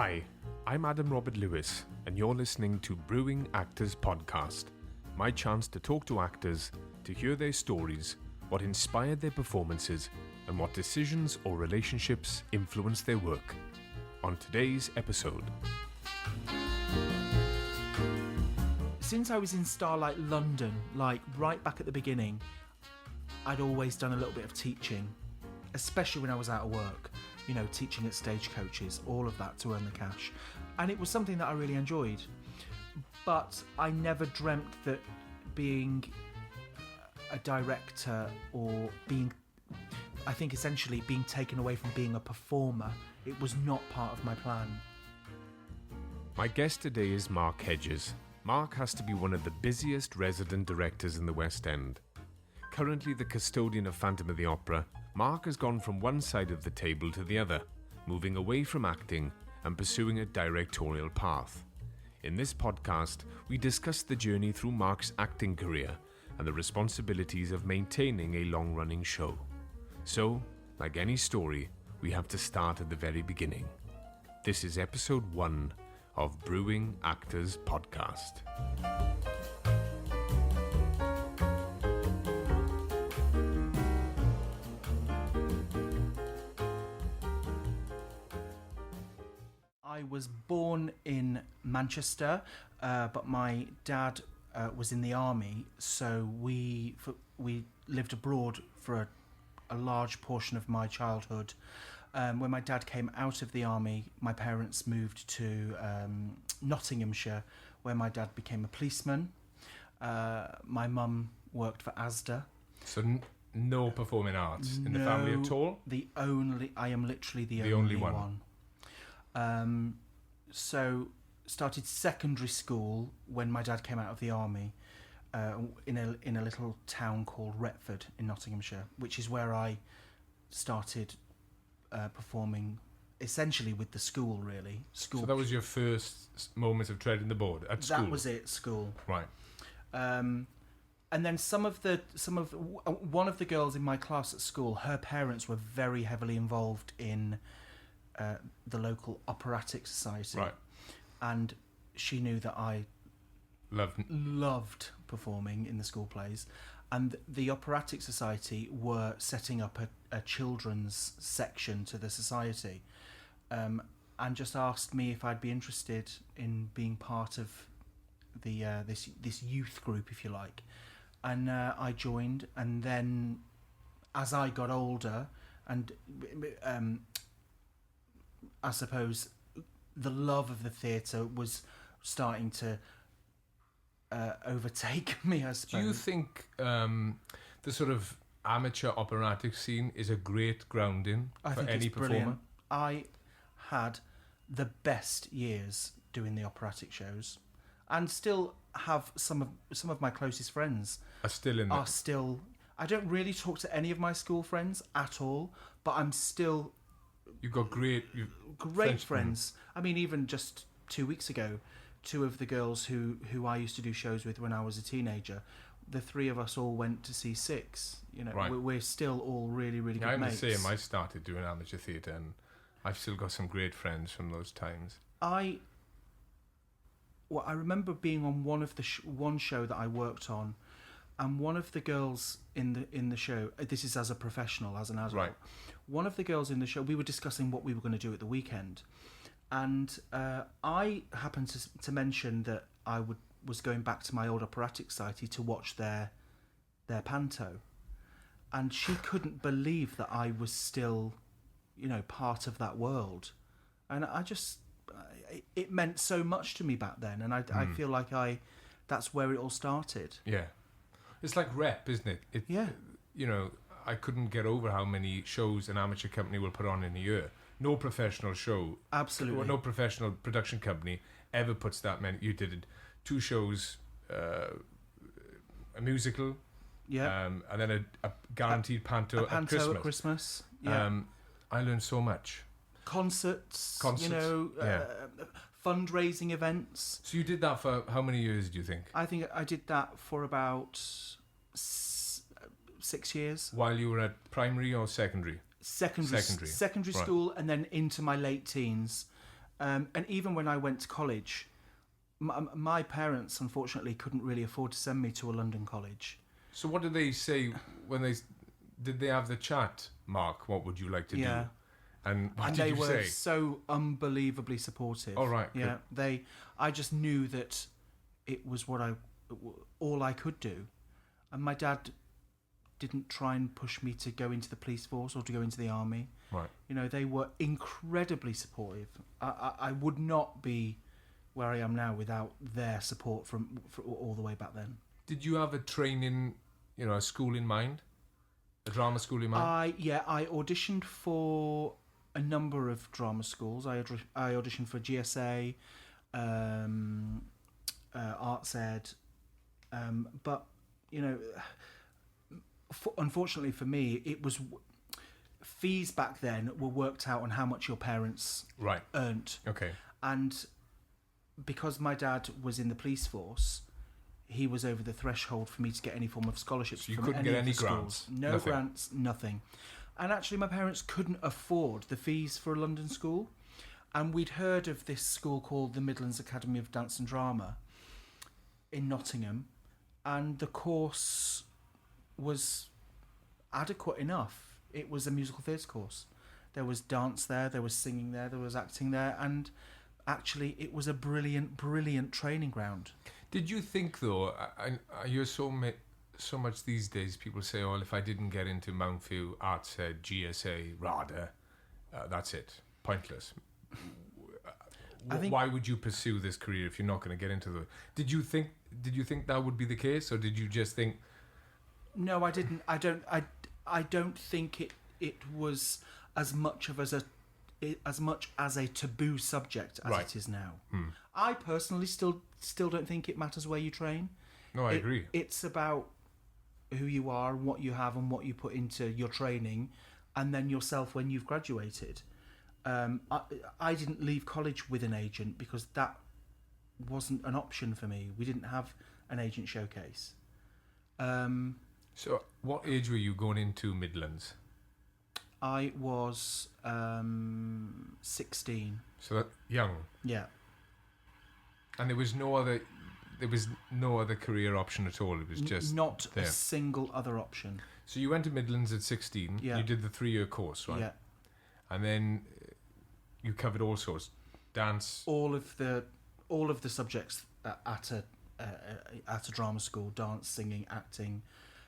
Hi, I'm Adam Robert Lewis, and you're listening to Brewing Actors podcast, my chance to talk to actors, to hear their stories, what inspired their performances, and what decisions or relationships influenced their work. On today's episode. Since I was in Starlight London, like right back at the beginning, I'd always done a little bit of teaching, especially when I was out of work. You know, teaching at stagecoaches, all of that to earn the cash. And it was something that I really enjoyed. But I never dreamt that being a director or I think essentially being taken away from being a performer, it was not part of my plan. My guest today is Mark Hedges. Mark has to be one of the busiest resident directors in the West End. Currently the custodian of Phantom of the Opera, Mark has gone from one side of the table to the other, moving away from acting and pursuing a directorial path. In this podcast, we discuss the journey through Mark's acting career and the responsibilities of maintaining a long-running show. So, like any story, we have to start at the very beginning. This is episode 1 of Brewing Actors podcast. I was born in Manchester, but my dad was in the army, so we lived abroad for a large portion of my childhood. When my dad came out of the army, my parents moved to Nottinghamshire, where my dad became a policeman. My mum worked for Asda. So no performing arts in the family at all? I am literally the only one. So started secondary school when my dad came out of the army in a little town called Retford in Nottinghamshire, which is where I started performing essentially with the school, really. So that was your first moment of treading the board at school? That was it, school. Right. And then one of the girls in my class at school, her parents were very heavily involved in the local operatic society, right, and she knew that I loved performing in the school plays, and the operatic society were setting up a children's section to the society, and just asked me if I'd be interested in being part of the this youth group, if you like, and I joined. And then as I got older and I suppose the love of the theatre was starting to overtake me, I suppose. Do you think the sort of amateur operatic scene is a great grounding for any performer? Brilliant. I had the best years doing the operatic shows, and still have some of my closest friends are still in there. I don't really talk to any of my school friends at all, but I'm still. You've got great friends. I mean, even just 2 weeks ago, two of the girls who I used to do shows with when I was a teenager, the three of us all went to see Six. You know, right. We're still all really, really good mates. I'm the same. I started doing amateur theatre, and I've still got some great friends from those times. I remember being on one of one show that I worked on, and one of the girls in the show, this is as a professional, as an adult, right. One of the girls in the show, we were discussing what we were going to do at the weekend, and I happened to mention that I was going back to my old operatic society to watch their panto, and she couldn't believe that I was still, part of that world, and it meant so much to me back then, and I feel like that's where it all started. Yeah. It's like rep, isn't it? Yeah. I couldn't get over how many shows an amateur company will put on in a year. No professional show. Absolutely. No professional production company ever puts that many. You did 2 shows, a musical, yeah, and then a guaranteed panto at Christmas. Yeah. I learned so much. Concerts. Fundraising events. So you did that for how many years, do you think? I think I did that for about 6 years. While you were at primary or secondary? Secondary right. school, and then into my late teens. And even when I went to college, my parents, unfortunately, couldn't really afford to send me to a London college. So what did they say when did they have the chat, Mark? What would you like to do? And what did they you were say? so unbelievably supportive. Oh, right. Yeah, I just knew that it was all I could do, and my dad didn't try and push me to go into the police force or to go into the army. Right. You know, they were incredibly supportive. I would not be where I am now without their support from all the way back then. Did you have a training, a school in mind? A drama school in mind? I auditioned for a number of drama schools. I auditioned for GSA, Arts Ed, but unfortunately for me, it was fees back then were worked out on how much your parents earned. Okay. And because my dad was in the police force, he was over the threshold for me to get any form of scholarships. So you from couldn't get any schools. grants? No Nothing. grants, nothing. And actually my parents couldn't afford the fees for a London school. And we'd heard of this school called the Midlands Academy of Dance and Drama in Nottingham. And the course was adequate enough. It was a musical theatre course. There was dance there, there was singing there, there was acting there, and actually it was a brilliant, brilliant training ground. Did you think, though, I hear so much these days, people say, oh, if I didn't get into Mountfield, Arts Ed, GSA, RADA, that's it, pointless. Why would you pursue this career if you're not going to get into the... Did you think that would be the case, or did you just think... No, I didn't. I don't think it was as much as a taboo subject as it is now. I personally still don't think it matters where you train. No, I agree. It's about who you are and what you have and what you put into your training, and then yourself when you've graduated. I didn't leave college with an agent because that wasn't an option for me. We didn't have an agent showcase. So, what age were you going into Midlands? I was 16. So that young. Yeah. And there was no other career option at all. It was just not there. A single other option. So you went to Midlands at 16. Yeah. You did the 3-year course, right? Yeah. And then you covered all sorts, dance. All of the subjects at a drama school: dance, singing, acting,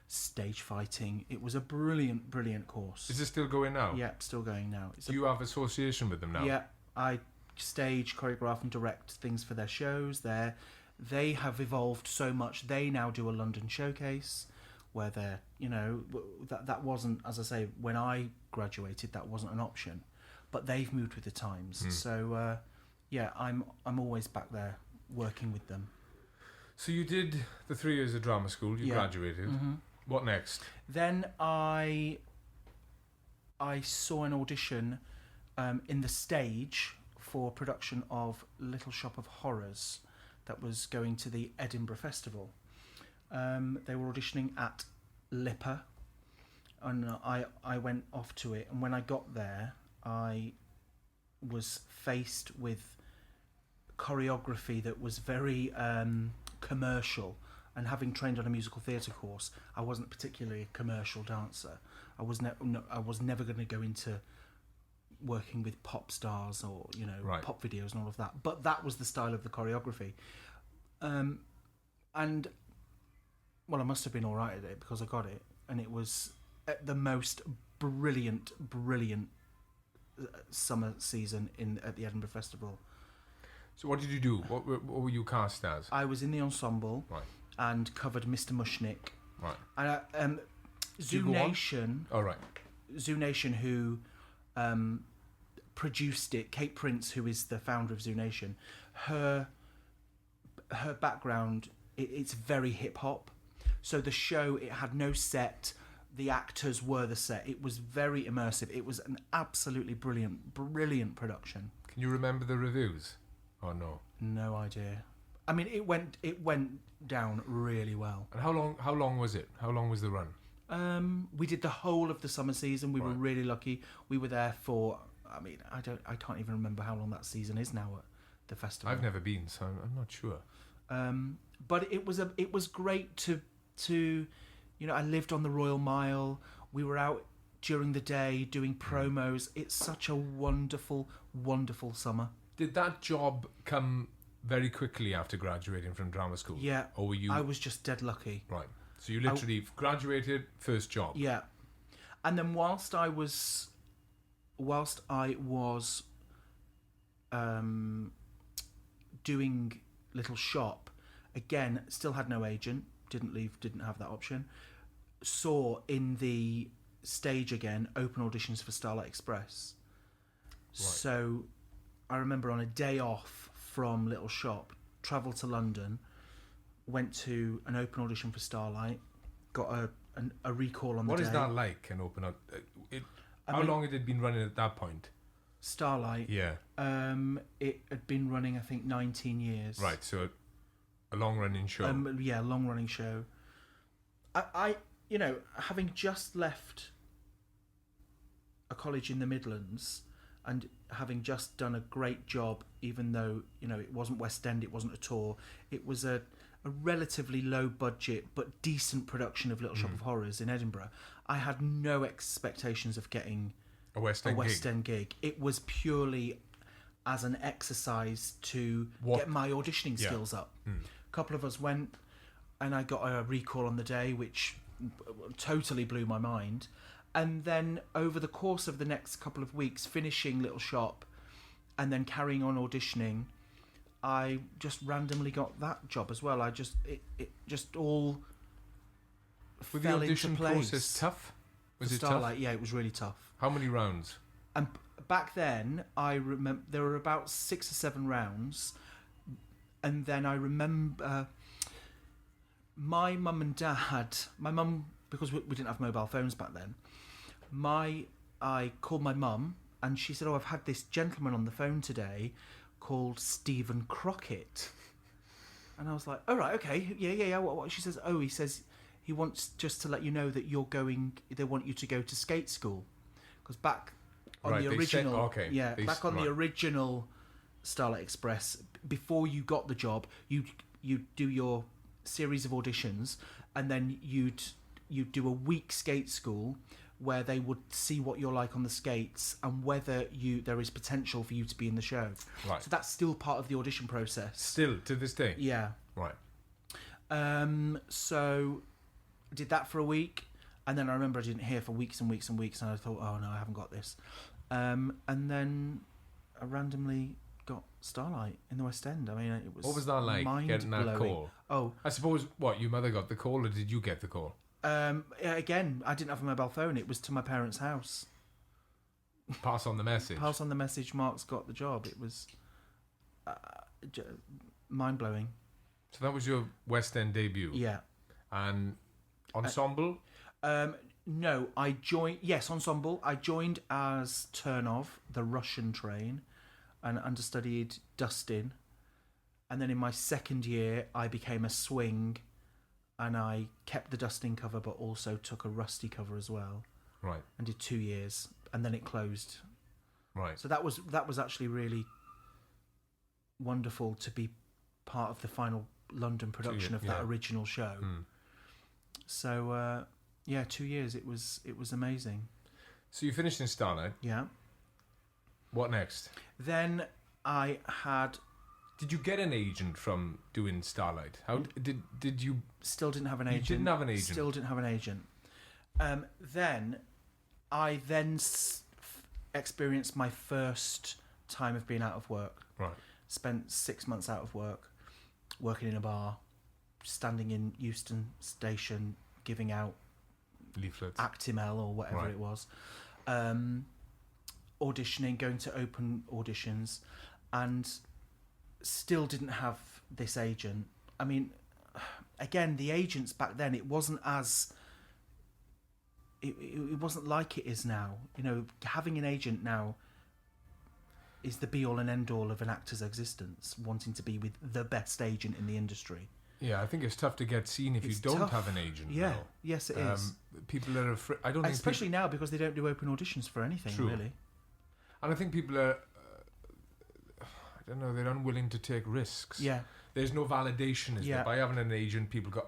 stage fighting. It was a brilliant, brilliant course. Is it still going now? Yeah, still going now. Do you have association with them now? Yeah, I stage, choreograph and direct things for their shows. They have evolved so much. They now do a London showcase where they're, that wasn't, as I say, when I graduated, that wasn't an option. But they've moved with the times. So, I'm always back there working with them. So you did the 3 years of drama school. You graduated. Mm-hmm. What next? Then I saw an audition in the stage for a production of Little Shop of Horrors that was going to the Edinburgh Festival. They were auditioning at Lipper, and I went off to it. And when I got there, I was faced with choreography that was very commercial. And having trained on a musical theatre course, I wasn't particularly a commercial dancer. I was never going to go into working with pop stars or pop videos and all of that. But that was the style of the choreography, and I must have been all right at it because I got it, and it was the most brilliant summer season at the Edinburgh Festival. So what did you do? What were you cast as? I was in the ensemble. Right. And covered Mr. Mushnick. Right. And Zoo Nation. Oh, right. Zoo Nation, who produced it, Kate Prince, who is the founder of Zoo Nation, her background, it's very hip hop. So the show, it had no set. The actors were the set. It was very immersive. It was an absolutely brilliant production. Can you remember the reviews? Oh no. No idea. I mean, it went down really well. And how long was it? How long was the run? We did the whole of the summer season. We were really lucky. We were there for I mean, I can't even remember how long that season is now at the festival. I've never been, so I'm not sure. But it was great to I lived on the Royal Mile. We were out during the day doing promos. It's such a wonderful, wonderful summer. Did that job come very quickly after graduating from drama school? Yeah. Or were you? I was just dead lucky. Right. So you literally graduated, first job. Yeah. And then whilst I was doing Little Shop, again, still had no agent, didn't have that option. Saw in the stage again, open auditions for Starlight Express. Right. So I remember on a day off from Little Shop, travelled to London, went to an open audition for Starlight, got a recall on the day. What is that like, an open how long had it been running at that point? Starlight? Yeah. It had been running, I think, 19 years. Right, so a long-running show. Yeah, long-running show. I having just left a college in the Midlands and having just done a great job, even though, it wasn't West End, it wasn't a tour, it was a relatively low budget but decent production of Little Shop of Horrors in Edinburgh. I had no expectations of getting a West End gig. It was purely as an exercise to get my auditioning skills up. A couple of us went, and I got a recall on the day, which totally blew my mind. And then over the course of the next couple of weeks, finishing Little Shop and then carrying on auditioning, I just randomly got that job as well. It just all was fell the audition into place. Process tough? Was it Starlight, tough? Yeah, it was really tough. How many rounds? And back then, I remember there were about 6 or 7 rounds, and then I remember my mum and dad. My mum, because we didn't have mobile phones back then. I called my mum, and she said, "Oh, I've had this gentleman on the phone today called Stephen Crockett." And I was like, "Oh, right, okay, yeah. What?" She says, "Oh, he says he wants just to let you know that they want you to go to skate school." Because back on the original, the original Starlight Express, before you got the job, you do your series of auditions, and then you'd do a week skate school where they would see what you're like on the skates and whether there is potential for you to be in the show. Right. So that's still part of the audition process. Still to this day. Yeah. Right. So I did that for a week, and then I remember I didn't hear for weeks and weeks and weeks, and I thought, oh no, I haven't got this. And then I randomly got Starlight in the West End. I mean, it was. What was that like, getting that call? Oh, I suppose your mother got the call, or did you get the call? Again, I didn't have a mobile phone. It was to my parents' house. Pass on the message. Pass on the message. Mark's got the job. It was mind blowing. So that was your West End debut. Yeah. And ensemble? No, I joined. Yes, ensemble. I joined as Turnov, the Russian train, and understudied Dustin. And then in my second year, I became a swing, and I kept the Dustin cover, but also took a Rusty cover as well. Right. And did 2 years, and then it closed. Right. So that was actually really wonderful to be part of the final London production of that original show. So 2 years. It was amazing. So you finished in Starlight. Yeah. What next? Then I had. Did you get an agent from doing Starlight? How did you? Still didn't have an agent. You didn't have an agent. Still didn't have an agent. Then I experienced my first time of being out of work. Right. Spent 6 months out of work, working in a bar, standing in Euston Station, giving out leaflets, Actimel or whatever it was, auditioning, going to open auditions, and still didn't have this agent. I mean, again, the agents back then, it wasn't as. It wasn't like it is now. Having an agent now is the be all and end all of an actor's existence, wanting to be with the best agent in the industry. Yeah, I think it's tough to get seen if you don't have an agent. Yeah, now. Yes, it is. People are afraid. I don't think especially now because they don't do open auditions for anything. True. Really. And I think people are, I don't know, they're unwilling to take risks. Yeah. There's no validation, is there? By having an agent, people go,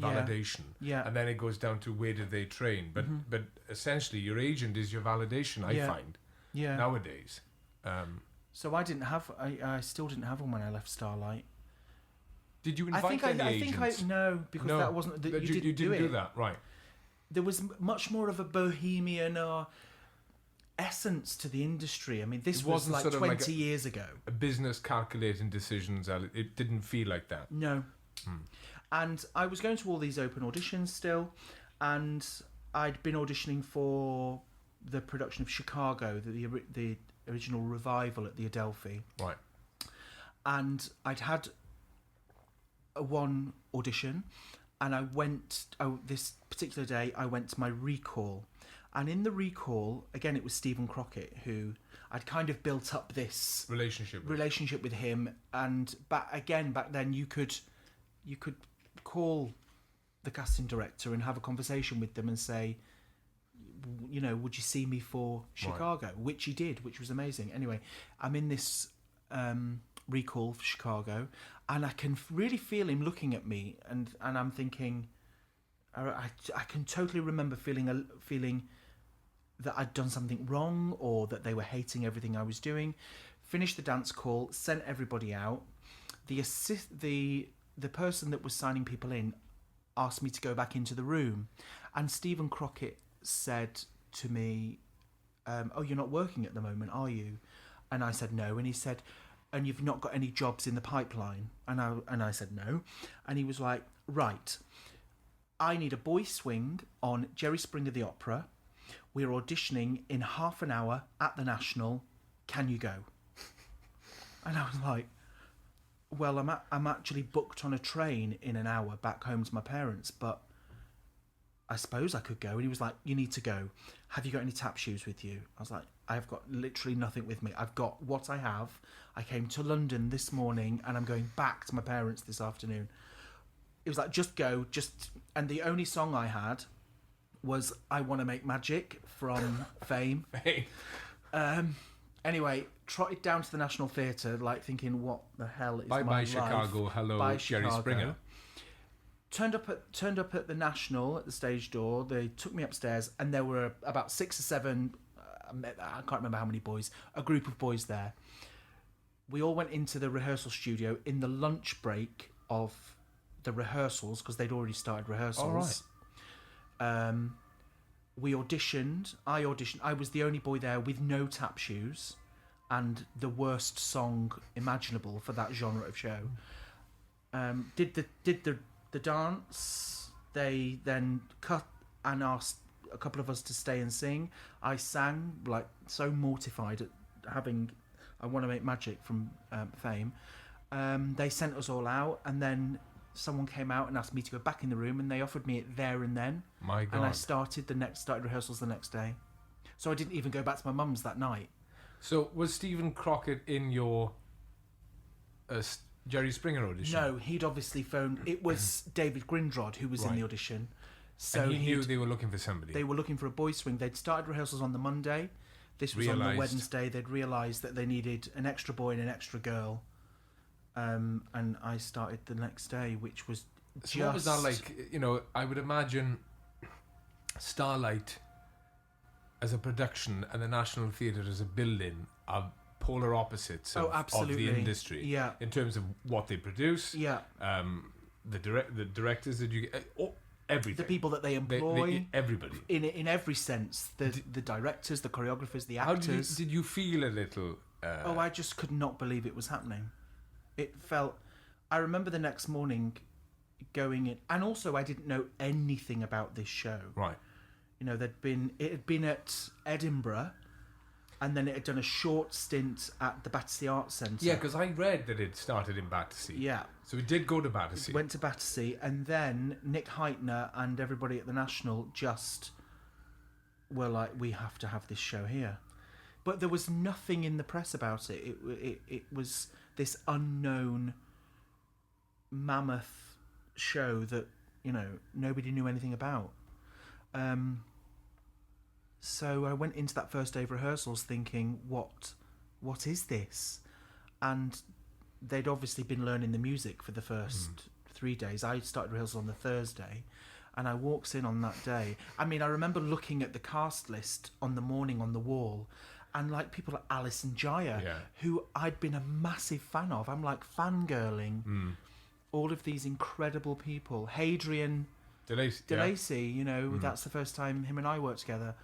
validation. Yeah. And then it goes down to where did they train. But essentially, your agent is your validation, I find, nowadays. So I still didn't have one when I left Starlight. Did you invite any agents? No, because that wasn't... You didn't do that, right. There was much more of a bohemian essence to the industry. I mean, this was like 20 years ago. A business calculating decisions. It didn't feel like that. No. And I was going to all these open auditions still, and I'd been auditioning for the production of Chicago, the original revival at the Adelphi. Right. And I'd had one audition, and I went... this particular day, I went to my recall. And in the recall, again, it was Stephen Crockett, who I'd kind of built up this relationship with him. And back then, you could call the casting director and have a conversation with them and say, you know, would you see me for Chicago? Right. Which he did, which was amazing. Anyway, I'm in this recall for Chicago, and I can really feel him looking at me, and I'm thinking, I can totally remember feeling that I'd done something wrong, or that they were hating everything I was doing. Finished the dance call, sent everybody out. The person that was signing people in asked me to go back into the room, and Stephen Crockett said to me, "Oh, you're not working at the moment, are you?" And I said no, and he said, "And you've not got any jobs in the pipeline?" And I said no, and he was like, "Right, I need a boy swing on Jerry Springer the Opera. We're auditioning in half an hour at the National. Can you go?" And I was like, "Well, I'm actually booked on a train in an hour back home to my parents, but I suppose I could go." And he was like, "You need to go. Have you got any tap shoes with you?" I was like, "I've got literally nothing with me. I've got what I have. I came to London this morning and I'm going back to my parents this afternoon." It was like, "Just go, just..." And the only song I had was "I Want to Make Magic" from Fame. Anyway, trotted down to the National Theatre, like thinking, what the hell is my life? Bye Chicago, hello Bye, Jerry Chicago. Springer. Turned up at the National at the stage door. They took me upstairs, and there were about 6 or 7. I can't remember how many boys. A group of boys there. We all went into the rehearsal studio in the lunch break of the rehearsals, because they'd already started rehearsals. All right. We auditioned. I auditioned. I was the only boy there with no tap shoes, and the worst song imaginable for that genre of show. Did the dance. They then cut and asked a couple of us to stay and sing. I sang, like, so mortified at having "I Want to Make Magic" from Fame. They sent us all out, and then someone came out and asked me to go back in the room, and they offered me it there and then. My God. And I started rehearsals the next day. So I didn't even go back to my mum's that night. So was Stephen Crockett in your Jerry Springer audition? No, he'd obviously phoned. It was David Grindrod who was in the audition. So and he knew they were looking for somebody. They were looking for a boy swing. They'd started rehearsals on the Monday. This was on the Wednesday. They'd realised that they needed an extra boy and an extra girl. And I started the next day, which was just... What was that like? You know, I would imagine Starlight as a production and the National Theatre as a building are polar opposites of the industry. Yeah. In terms of what they produce. Yeah. The directors that you get... everything. The people that they employ. Everybody. In every sense. The directors, the choreographers, the actors. How did you feel a little... I just could not believe it was happening. It felt... I remember the next morning going in... And also, I didn't know anything about this show. Right. You know, it had been at Edinburgh, and then it had done a short stint at the Battersea Arts Centre. Yeah, because I read that it started in Battersea. Yeah. So it did go to Battersea. It went to Battersea, and then Nick Heitner and everybody at the National just were like, "We have to have this show here." But there was nothing in the press about it. It was this unknown mammoth show that, you know, nobody knew anything about. So I went into that first day of rehearsals thinking, what is this? And they'd obviously been learning the music for the first 3 days. I started rehearsal on the Thursday, and I walks in on that day. I mean, I remember looking at the cast list on the morning on the wall, and like people like Alice and Jaya, who I'd been a massive fan of. I'm like fangirling all of these incredible people. Hadrian DeLacy, you know, that's the first time him and I worked together.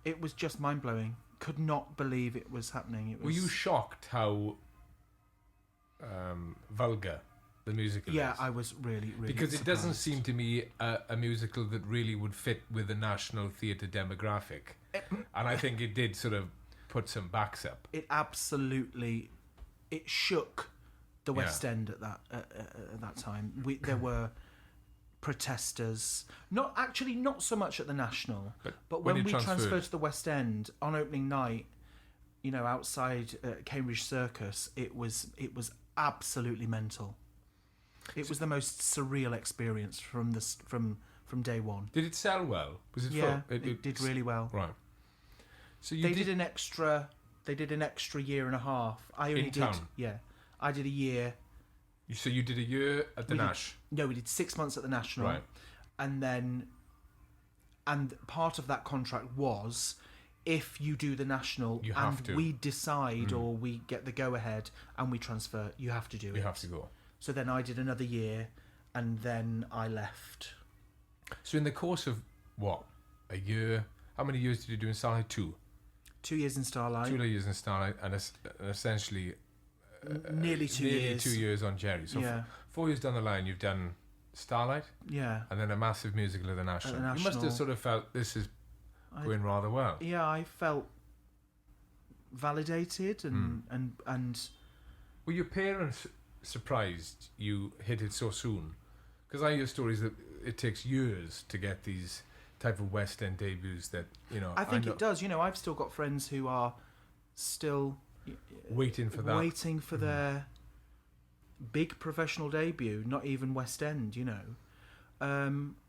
It was just mind-blowing. Could not believe it was happening. Were you shocked how vulgar the musical is? Yeah, I was really, really because surprised. it doesn't seem to me a musical that really would fit with the National Theatre demographic. And I think it did sort of put some backs up. It absolutely... It shook the West End at that time. There were protesters. Not so much at the National, but when we transferred to the West End on opening night, you know, outside Cambridge Circus, it was absolutely mental. It was the most surreal experience from from day one. Did it sell well? Was it full? It did really well. Right. So they did an extra year and a half. I only did. Town? Yeah, I did a year. So you did a year at the Nash? No, we did 6 months at the National. Right. And part of that contract was, if you do the National we decide or we get the go-ahead and we transfer, you have to do it. You have to go. So then I did another year and then I left. So in the course of, a year, how many years did you do in Starlight? 2? 2 years in Starlight. 2 years in Starlight and essentially... nearly 2 years. Nearly 2 years on Jerry. So 4 years down the line, you've done Starlight. Yeah. And then a massive musical at the National. You must have sort of felt this is going rather well. Yeah, I felt validated and Were your parents surprised you hit it so soon? Because I hear stories that it takes years to get these type of West End debuts that, you know... I think it does. You know, I've still got friends who are still... waiting for their big professional debut, not even West End, you know.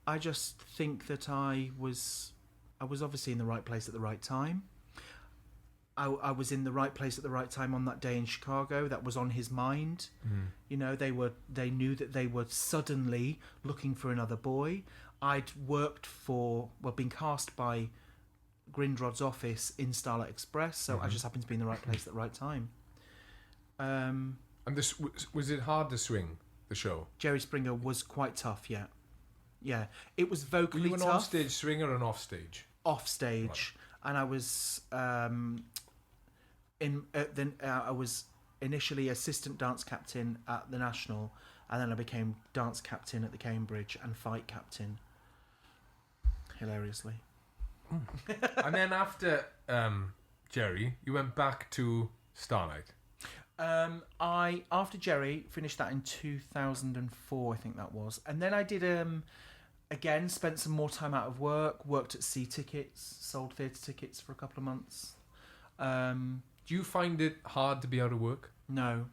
I just think that I was obviously in the right place at the right time. I was in the right place at the right time on that day in Chicago. That was on his mind. You know, they knew that they were suddenly looking for another boy. I'd been cast by Grindrod's office in Starlight Express, so I just happened to be in the right place at the right time. And this was it hard to swing the show? Jerry Springer was quite tough, yeah. It was vocally tough. Were you an on-stage swinger or an off-stage? Off-stage, right. And I was I was initially assistant dance captain at the National, and then I became dance captain at the Cambridge and fight captain. Hilariously. And then after Jerry, you went back to Starlight. After Jerry finished that in 2004, I think that was, and then I did again spent some more time out of work. Worked at C Tickets, sold theatre tickets for a couple of months. Do you find it hard to be out of work? No.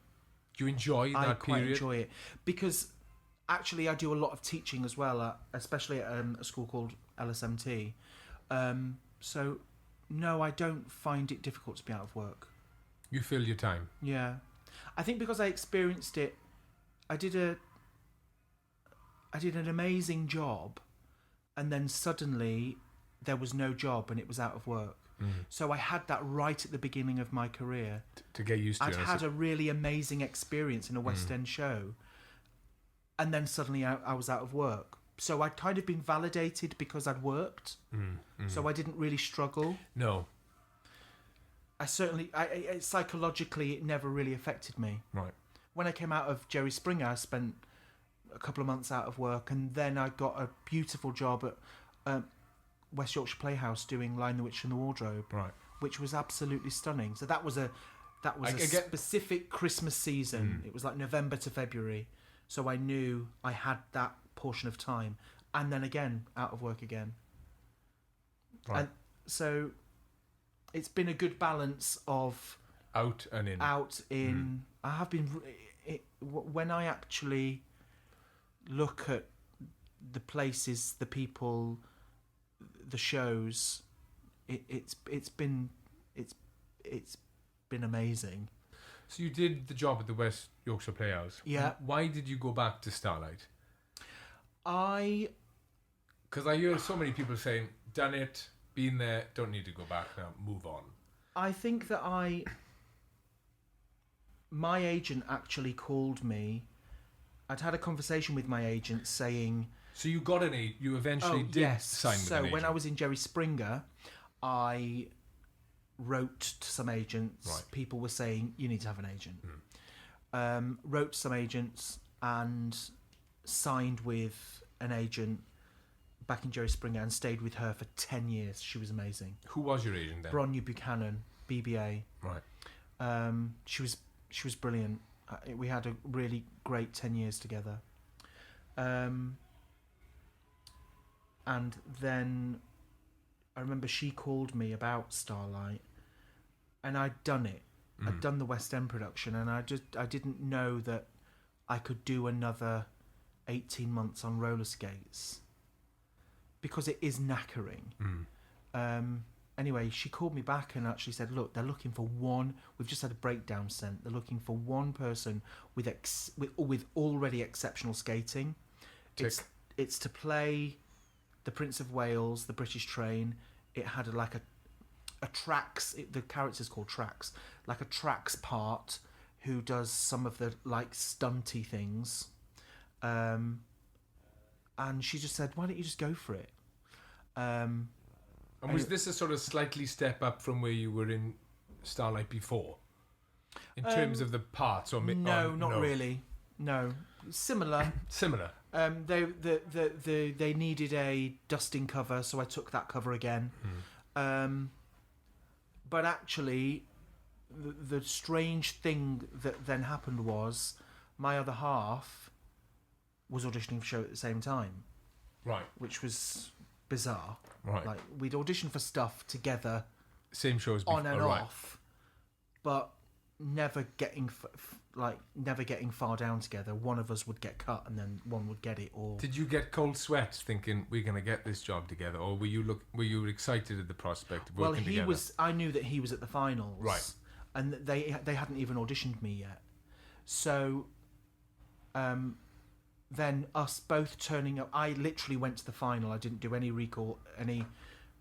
Do you enjoy that period? I quite enjoy it because actually I do a lot of teaching as well, especially at a school called LSMT. So, no, I don't find it difficult to be out of work. You fill your time. Yeah. I think because I experienced it, I did an amazing job, and then suddenly there was no job and it was out of work. So I had that right at the beginning of my career. To get used to I'd had a really amazing experience in a West End show, and then suddenly I was out of work. So I'd kind of been validated because I'd worked. So I didn't really struggle. No. Psychologically, it never really affected me. Right. When I came out of Jerry Springer, I spent a couple of months out of work, and then I got a beautiful job at West Yorkshire Playhouse doing Lion the Witch and the Wardrobe, right, which was absolutely stunning. So that was a specific Christmas season. It was like November to February. So I knew I had that portion of time, and then again out of work again. Right. And so it's been a good balance of out and in. I have been when I actually look at the places, the people, the shows, it's been amazing. So you did the job at the West Yorkshire Playhouse. Yeah. Why did you go back to Starlight? Because I hear so many people saying, done it, been there, don't need to go back now, move on. I think that my agent actually called me. I'd had a conversation with my agent saying... So you got you eventually did sign with an agent? So when I was in Jerry Springer, I wrote to some agents. Right. People were saying, you need to have an agent. Wrote to some agents and signed with an agent back in Jerry Springer and stayed with her for 10 years. She was amazing. Who was your agent then? Bronya Buchanan, BBA. Right. She was brilliant. We had a really great 10 years together. And then I remember she called me about Starlight, and I'd done it. I'd done the West End production, and I didn't know that I could do another 18 months on roller skates, because it is knackering. Anyway, she called me back and actually said, look, they're looking for one. We've just had a breakdown sent. They're looking for one person with already exceptional skating. It's to play the Prince of Wales, the British Train. It had a tracks. The character's called Tracks, like a tracks part who does some of the like stunty things. And she just said, why don't you just go for it? And was this a sort of slightly step up from where you were in Starlight before? In terms of the parts? No, not really. No. Similar. Similar. They needed a dusting cover, so I took that cover again. But actually, the strange thing that then happened was my other half was auditioning for show at the same time. Right. Which was bizarre. Right. Like, we'd audition for stuff together. Same shows on and off, but never getting far down together. One of us would get cut, and then one would get it. Or did you get cold sweats thinking we're going to get this job together, or were you excited at the prospect of working together? Well, I knew that he was at the finals, right, and they hadn't even auditioned me yet. So, then us both turning up. I literally went to the final. I didn't do any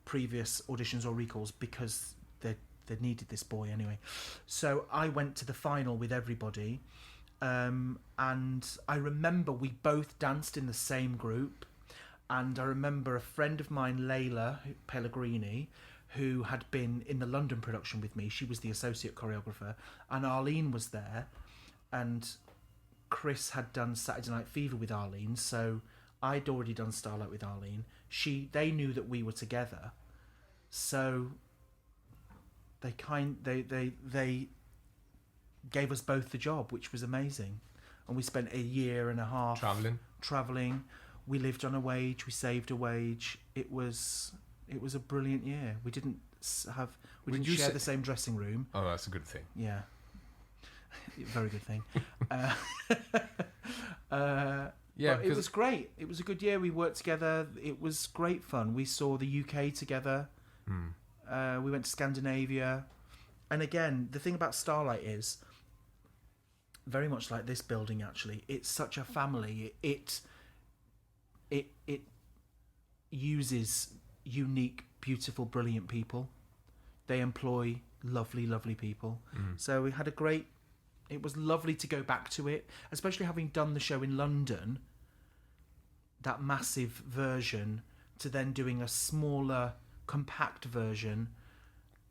previous auditions or recalls because they needed this boy anyway. So I went to the final with everybody, and I remember we both danced in the same group, and I remember a friend of mine, Layla Pellegrini, who had been in the London production with me. She was the associate choreographer, and Arlene was there, and Chris had done Saturday Night Fever with Arlene, so I'd already done Starlight with Arlene. They knew that we were together, so they gave us both the job, which was amazing. And we spent a year and a half traveling. We lived on a wage. We saved a wage. It was a brilliant year. We didn't share the same dressing room. Oh, that's a good thing. Yeah. Very good thing. Yeah, it was great. It was a good year. We worked together. It was great fun. We saw the UK together. We went to Scandinavia. And again, the thing about Starlight is very much like this building, actually. It's such a family. It uses unique, beautiful, brilliant people. They employ lovely, lovely people. So we had it was lovely to go back to it, especially having done the show in London, that massive version, to then doing a smaller, compact version.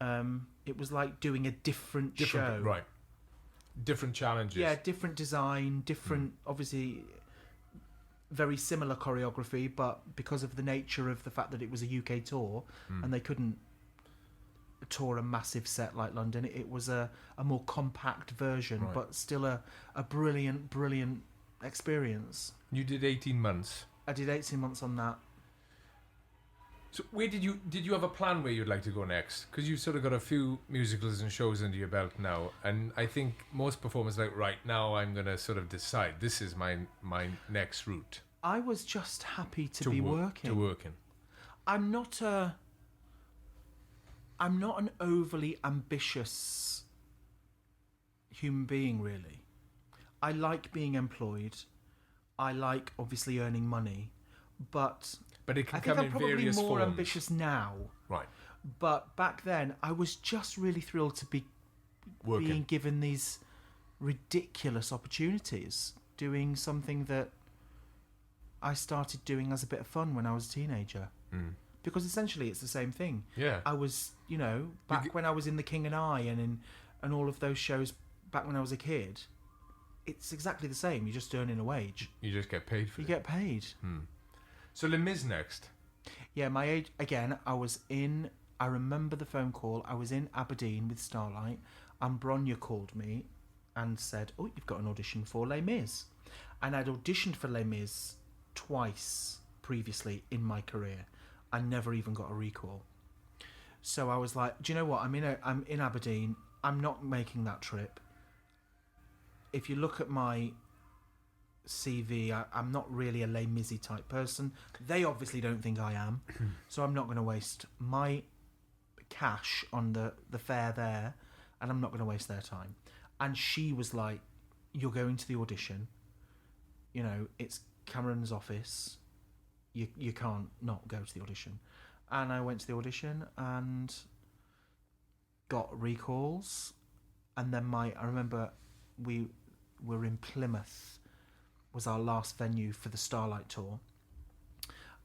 It was like doing a different show. Right. Different challenges. Yeah, different design, different, obviously, very similar choreography, but because of the nature of the fact that it was a UK tour, and they couldn't tour a massive set like London, it was a more compact version, right, but still a brilliant experience. You did 18 months. I did 18 months on that. So where did you have a plan where you'd like to go next? Because you've sort of got a few musicals and shows under your belt now, and I think most performers are like, right now I'm going to sort of decide this is my next route. I was just happy to be working. I'm not an overly ambitious human being, really. I like being employed. I like obviously earning money, but it can I think come I'm in probably various more forms. ambitious now. Right. But back then, I was just really thrilled to be Working. being given these ridiculous opportunities, doing something that I started doing as a bit of fun when I was a teenager. Because essentially it's the same thing. Yeah. I was, back when I was in The King and I and all of those shows back when I was a kid, it's exactly the same. You're just earning a wage. You just get paid for it. You get paid. So Les Mis next. Yeah, my age, again, I remember the phone call. I was in Aberdeen with Starlight, and Bronya called me and said, "Oh, you've got an audition for Les Mis." And I'd auditioned for Les Mis twice previously in my career. I never even got a recall. So I was like, do you know what? I'm in Aberdeen. I'm not making that trip. If you look at my CV, I'm not really a Les Mis type person. They obviously don't think I am. So I'm not going to waste my cash on the fare there, and I'm not going to waste their time. And she was like, "You're going to the audition. It's Cameron's office. You can't not go to the audition." And I went to the audition and got recalls. And then I remember we were in Plymouth, was our last venue for the Starlight tour.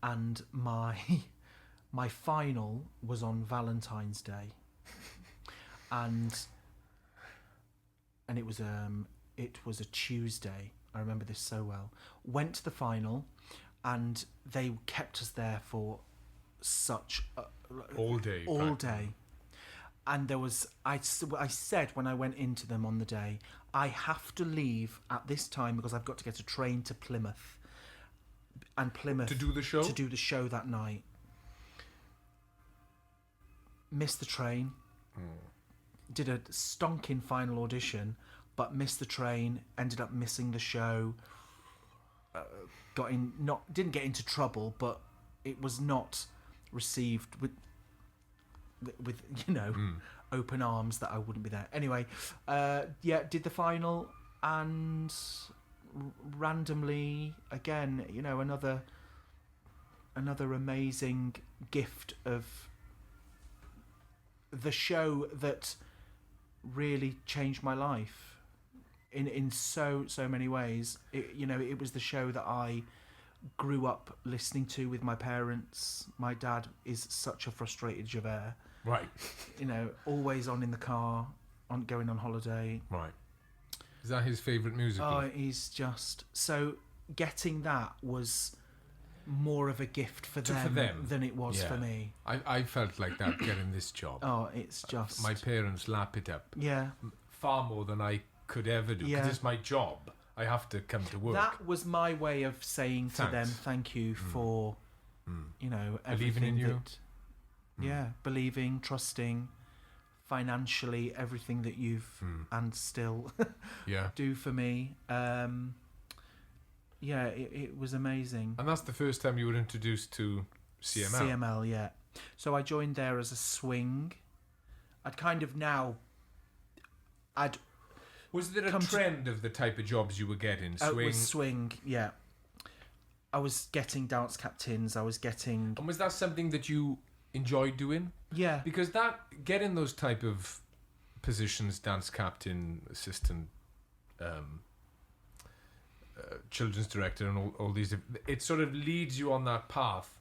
And my final was on Valentine's Day. And it was a Tuesday. I remember this so well. Went to the final, and they kept us there for such all day. And there was I said when I went into them on the day, I have to leave at this time because I've got to get a train to Plymouth. And Plymouth to do the show that night. Missed the train. Did a stonking final audition, but missed the train. Ended up missing the show. Didn't get into trouble, but it was not received with open arms that I wouldn't be there. Anyway, did the final, and randomly again, another amazing gift of the show that really changed my life in so many ways. It was the show that I grew up listening to with my parents. My dad is such a frustrated Javert. Right. Always on in the car, going on holiday. Right. Is that his favourite musical? Oh, he's just... So getting that was more of a gift for them than it was for me. I felt like that getting this job. Oh, it's just... My parents lap it up. Yeah. Far more than I could ever do. Because it's my job. I have to come to work. That was my way of saying to them, thank you for, everything. Believing in you. Believing, trusting, financially, everything that you've and still do for me. It was amazing. And that's the first time you were introduced to CML. CML, yeah. So I joined there as a swing. Was there a trend of the type of jobs you were getting? Swing? It was swing, yeah. I was getting dance captains. I was getting... And was that something that you enjoyed doing? Yeah. Because getting those type of positions, dance captain, assistant, children's director, and all these, it sort of leads you on that path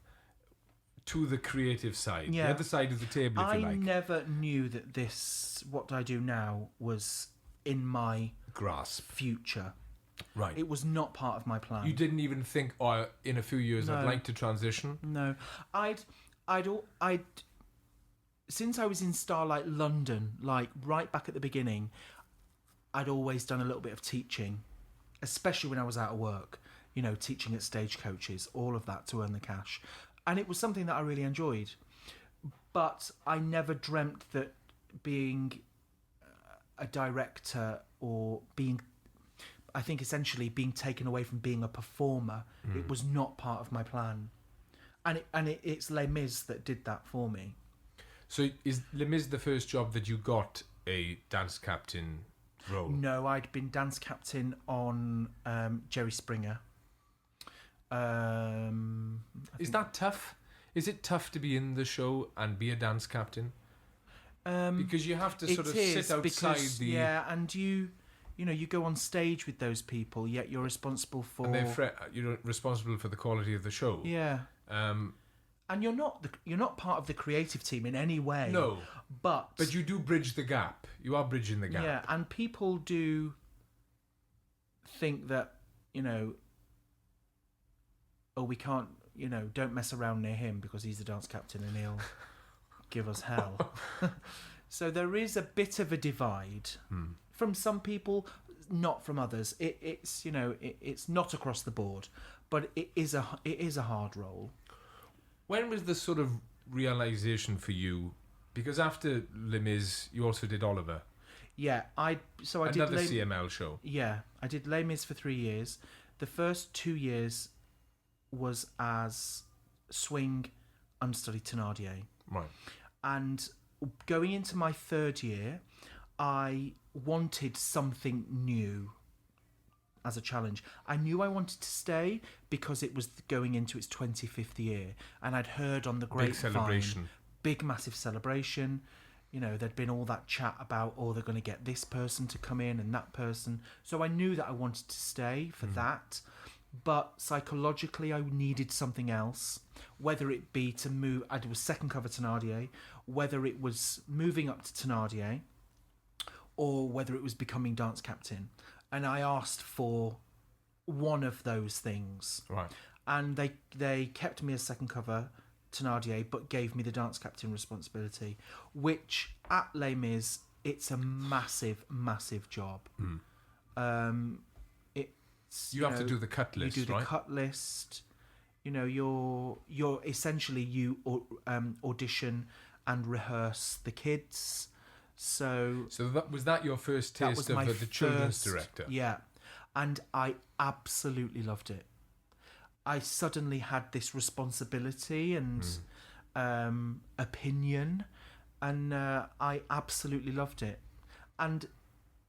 to the creative side, the other side of the table, if you like. I never knew that what I do now was in my grasp future. Right. It was not part of my plan. You didn't even think, in a few years I'd like to transition? No. I'd since I was in Starlight London, like right back at the beginning, I'd always done a little bit of teaching, especially when I was out of work, teaching at stagecoaches, all of that to earn the cash. And it was something that I really enjoyed. But I never dreamt that being a director or essentially being taken away from being a performer, it was not part of my plan. It's Les Mis that did that for me. So is Les Mis the first job that you got a dance captain role? No, I'd been dance captain on Jerry Springer. Is that tough? Is it tough to be in the show and be a dance captain? Because you have to sort of sit outside the... Yeah, and you go on stage with those people, yet you're responsible for... And you're responsible for the quality of the show. Yeah. And you're not part of the creative team in any way. No. But you do bridge the gap. You are bridging the gap. Yeah, and people do think that, we can't, don't mess around near him because he's the dance captain and he'll give us hell. So there is a bit of a divide from some people, not from others. It's not across the board, but it is a hard role. When was the sort of realization for you? Because after Les Mis, you also did Oliver. Yeah, I did another CML show. Yeah, I did Les Mis for 3 years. The first 2 years was as swing understudy Thénardier. Right. And going into my third year, I wanted something new as a challenge. I knew I wanted to stay because it was going into its 25th year, and I'd heard on the grapevine, big massive celebration. There'd been all that chat about, they're going to get this person to come in and that person. So I knew that I wanted to stay for that. But psychologically, I needed something else, whether it be to move... I was second cover Thénardier, whether it was moving up to Thénardier, or whether it was becoming dance captain. And I asked for one of those things. Right. And they kept me as second cover Thénardier, but gave me the dance captain responsibility, which at Les Mis, it's a massive, massive job. You have to do the cut list, You do right? the cut list. You're essentially you audition and rehearse the kids. So was that your first taste of the children's director? Yeah, and I absolutely loved it. I suddenly had this responsibility and opinion, and I absolutely loved it. And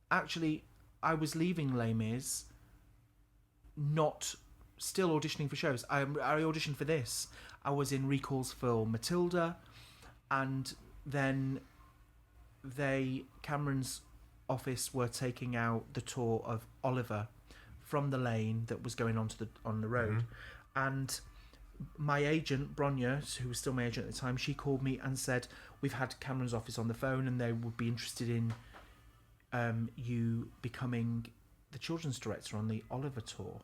actually, I was leaving Les Mis, not still auditioning for shows. I auditioned for this. I was in recalls for Matilda, and then Cameron's office were taking out the tour of Oliver from the lane that was going on the road, and my agent Bronya, who was still my agent at the time, she called me and said, we've had Cameron's office on the phone and they would be interested in you becoming the children's director on the Oliver tour.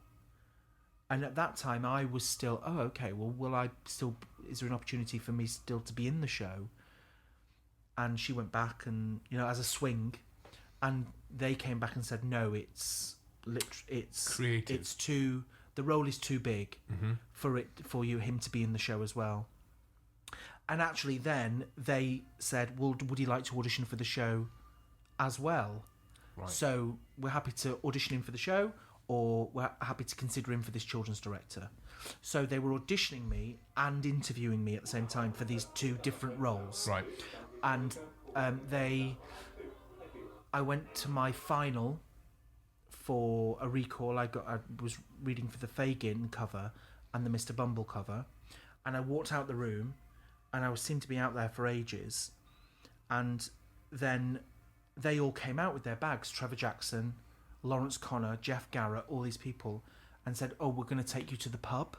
And at that time I was still, is there an opportunity for me still to be in the show? And she went back and, as a swing, and they came back and said, no, it's creative. The role is too big for him to be in the show as well. And actually then they said, well, would you like to audition for the show as well? Right. So we're happy to audition him for the show, or we're happy to consider him for this children's director. So they were auditioning me and interviewing me at the same time for these two different roles. Right. And I went to my final for a recall. I was reading for the Fagin cover and the Mr. Bumble cover, and I walked out the room, and I seemed to be out there for ages, and then they all came out with their bags, Trevor Jackson, Lawrence Connor, Jeff Garrett, all these people, and said, we're going to take you to the pub.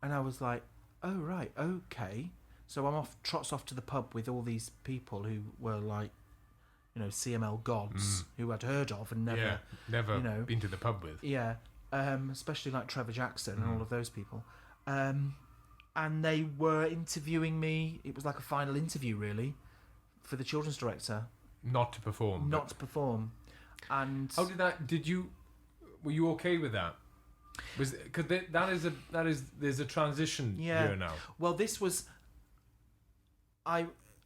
And I was like, oh, right, okay. So I'm trots off to the pub with all these people who were like, CML gods who I'd heard of and never been to the pub with. Yeah, especially like Trevor Jackson and all of those people. And they were interviewing me. It was like a final interview, really, for the children's director. Not to perform. And how did that? Were you okay with that? Because there's a transition year now. Well, this was.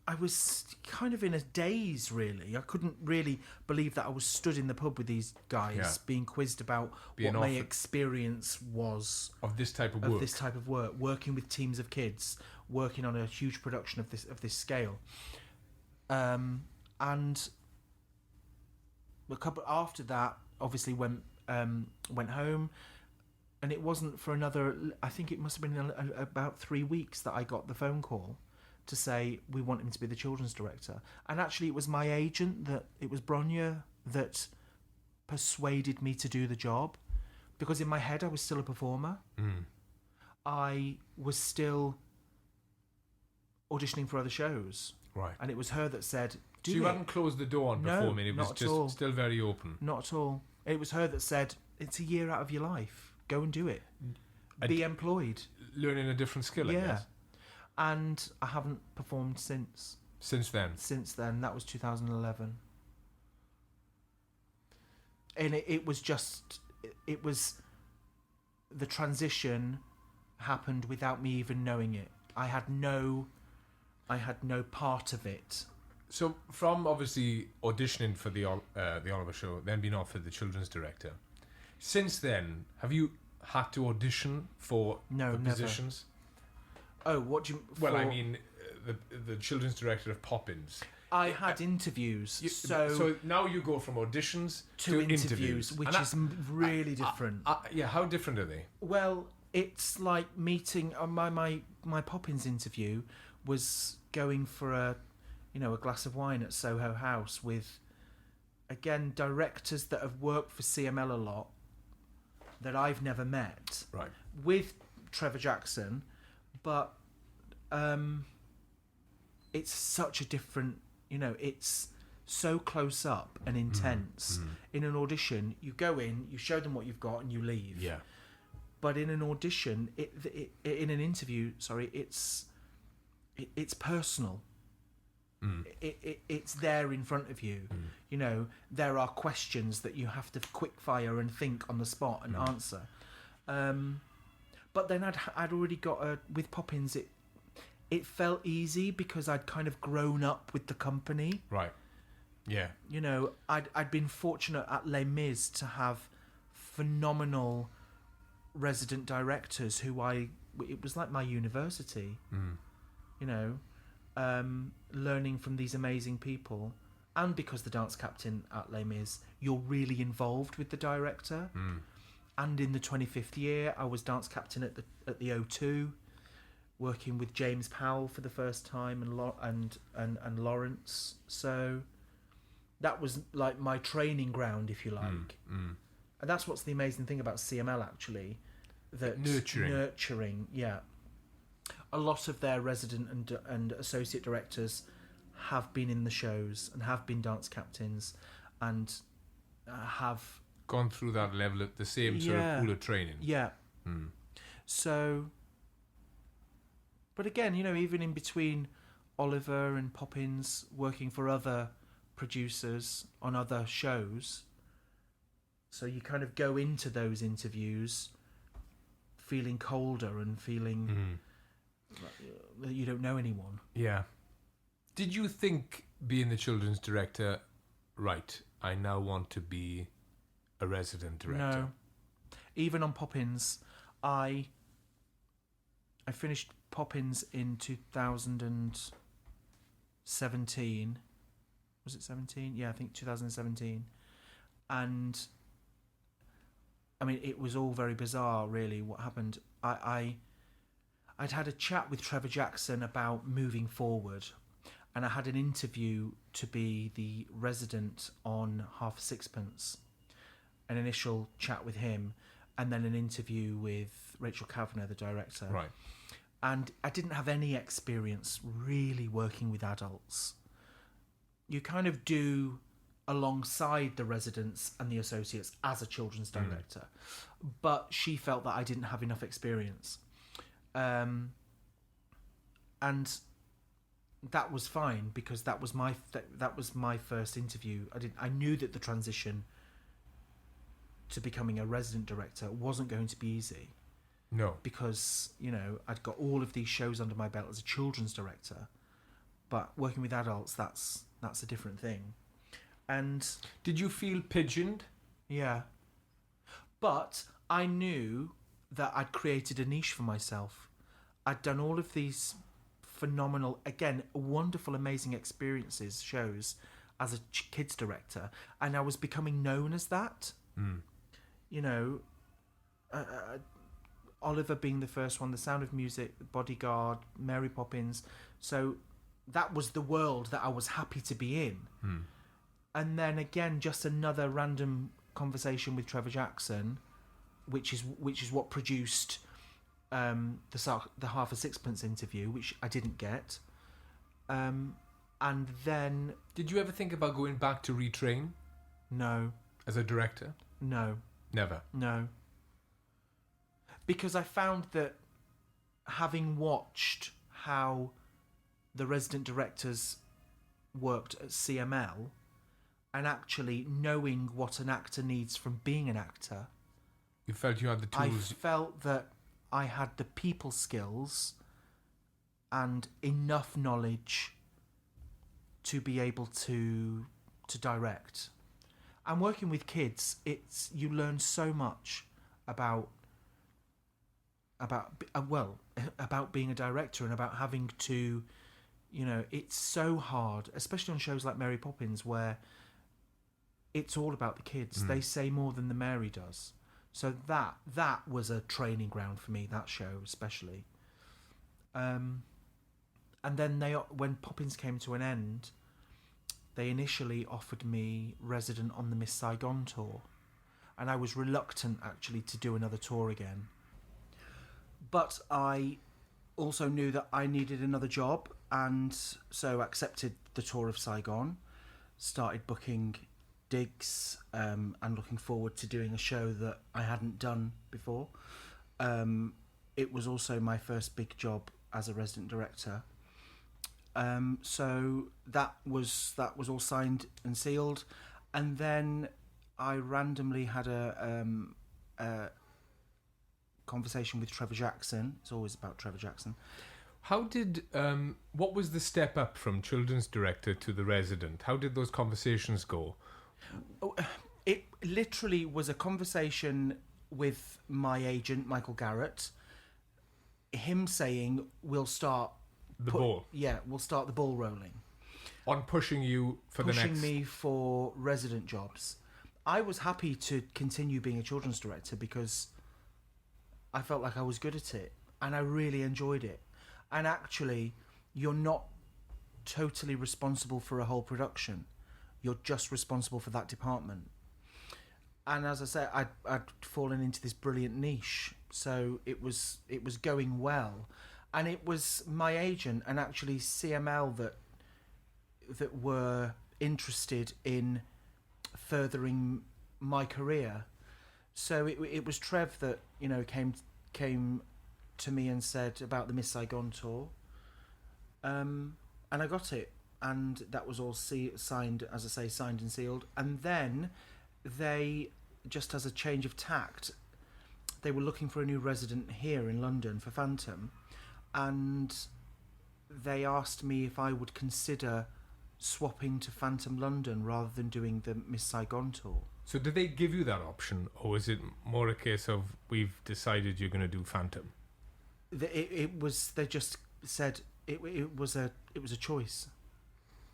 I was kind of in a daze, really. I couldn't really believe that I was stood in the pub with these guys being quizzed about what my experience was of this type of work. Working with teams of kids, working on a huge production of this scale. And a couple after that, obviously went home, and it wasn't for another. I think it must have been about 3 weeks that I got the phone call to say we want him to be the children's director. And actually, it was my agent it was Bronya that persuaded me to do the job, because in my head I was still a performer. I was still auditioning for other shows. Right. And it was her that said, so you hadn't closed the door on performing, it was just still very open. Not at all. It was her that said, it's a year out of your life. Go and do it. Be employed. Learning a different skill, I guess. And I haven't performed since. Since then? Since then. That was 2011. And it was the transition happened without me even knowing it. I had no part of it. So from obviously auditioning for the Oliver Show, then being offered the children's director, since then, have you had to audition for positions? Oh, what do you... Well, I mean, the children's director of Poppins. I had interviews, so now you go from auditions to interviews, which is really different. How different are they? Well, it's like meeting... my Poppins interview was going for a glass of wine at Soho House with, again, directors that have worked for CML a lot that I've never met. Right. With Trevor Jackson... But it's such a different, it's so close up and intense. In an audition, you go in, you show them what you've got, and you leave. Yeah. But in an audition, in an interview, it's personal. It's there in front of you. There are questions that you have to quick fire and think on the spot and answer. But then I'd already got with Poppins. It felt easy because I'd kind of grown up with the company. Right. Yeah. I'd been fortunate at Les Mis to have phenomenal resident directors who it was like my university. Learning from these amazing people, and because the dance captain at Les Mis, you're really involved with the director. And in the 25th year, I was dance captain at the O2, working with James Powell for the first time and Lawrence. So that was like my training ground, if you like. And that's what's the amazing thing about CML, actually, that nurturing. Yeah, a lot of their resident and associate directors have been in the shows and have been dance captains and have gone through that level at the same sort of pool of training. Yeah. So, but again, even in between Oliver and Poppins, working for other producers on other shows, so you kind of go into those interviews feeling colder and feeling that you don't know anyone. Yeah. Did you think, being the children's director, right, I now want to be a resident director? No. Even on Poppins, I finished Poppins in 2017. Was it 17? Yeah, I think 2017. And I mean, it was all very bizarre, really, what happened. I'd had a chat with Trevor Jackson about moving forward, and I had an interview to be the resident on Half a Sixpence. An initial chat with him, and then an interview with Rachel Kavanagh, the director. Right. And I didn't have any experience really working with adults. You kind of do alongside the residents and the associates as a children's director. But she felt that I didn't have enough experience. And that was fine, because that was my first interview. I knew that the transition to becoming a resident director wasn't going to be easy. No. Because, I'd got all of these shows under my belt as a children's director, But working with adults, that's a different thing. And did you feel pigeoned? yeah, but I knew that I'd created a niche for myself. I'd done all of these phenomenal, again, wonderful, amazing experiences, shows as a kids director, and I was becoming known as that. You know, Oliver being the first one, The Sound of Music, Bodyguard, Mary Poppins. So that was the world that I was happy to be in. And then again, just another random conversation with Trevor Jackson, which is what produced the Half a Sixpence interview, which I didn't get. And then... Did you ever think about going back to retrain? No. As a director? No. Never? No. Because I found that having watched how the resident directors worked at CML, and actually knowing what an actor needs from being an actor... You felt you had the tools? I felt that I had the people skills and enough knowledge to be able to direct. And working with kids, you learn so much about being a director and about having to, you know, it's so hard, especially on shows like Mary Poppins, where it's all about the kids. They say more than the Mary does. So that was a training ground for me, that show especially. And then when Poppins came to an end, they initially offered me resident on the Miss Saigon tour, and I was reluctant actually to do another tour again. But I also knew that I needed another job, and so accepted the tour of Saigon, started booking digs, and looking forward to doing a show that I hadn't done before. It was also my first big job as a resident director. So that was all signed and sealed, and then I randomly had a conversation with Trevor Jackson. It's always about Trevor Jackson. How did what was the step up from children's director to the resident? How did those conversations go? It literally was a conversation with my agent, Michael Garrett, him saying, we'll start the ball. Yeah, we'll start the ball rolling. On pushing you for the next... Pushing me for resident jobs. I was happy to continue being a children's director because I felt like I was good at it and I really enjoyed it. And actually, you're not totally responsible for a whole production. You're just responsible for that department. And as I said, I'd fallen into this brilliant niche, so it was going well. And it was my agent and actually CML that were interested in furthering my career. So it was Trev that, you know, came to me and said about the Miss Saigon tour, and I got it, and that was all signed, as I say, signed and sealed. And then they, just as a change of tact, they were looking for a new resident here in London for Phantom, and they asked me if I would consider swapping to Phantom London rather than doing the Miss Saigon tour. So did they give you that option, or was it more a case of, we've decided you're going to do Phantom? It was. They just said it was a choice.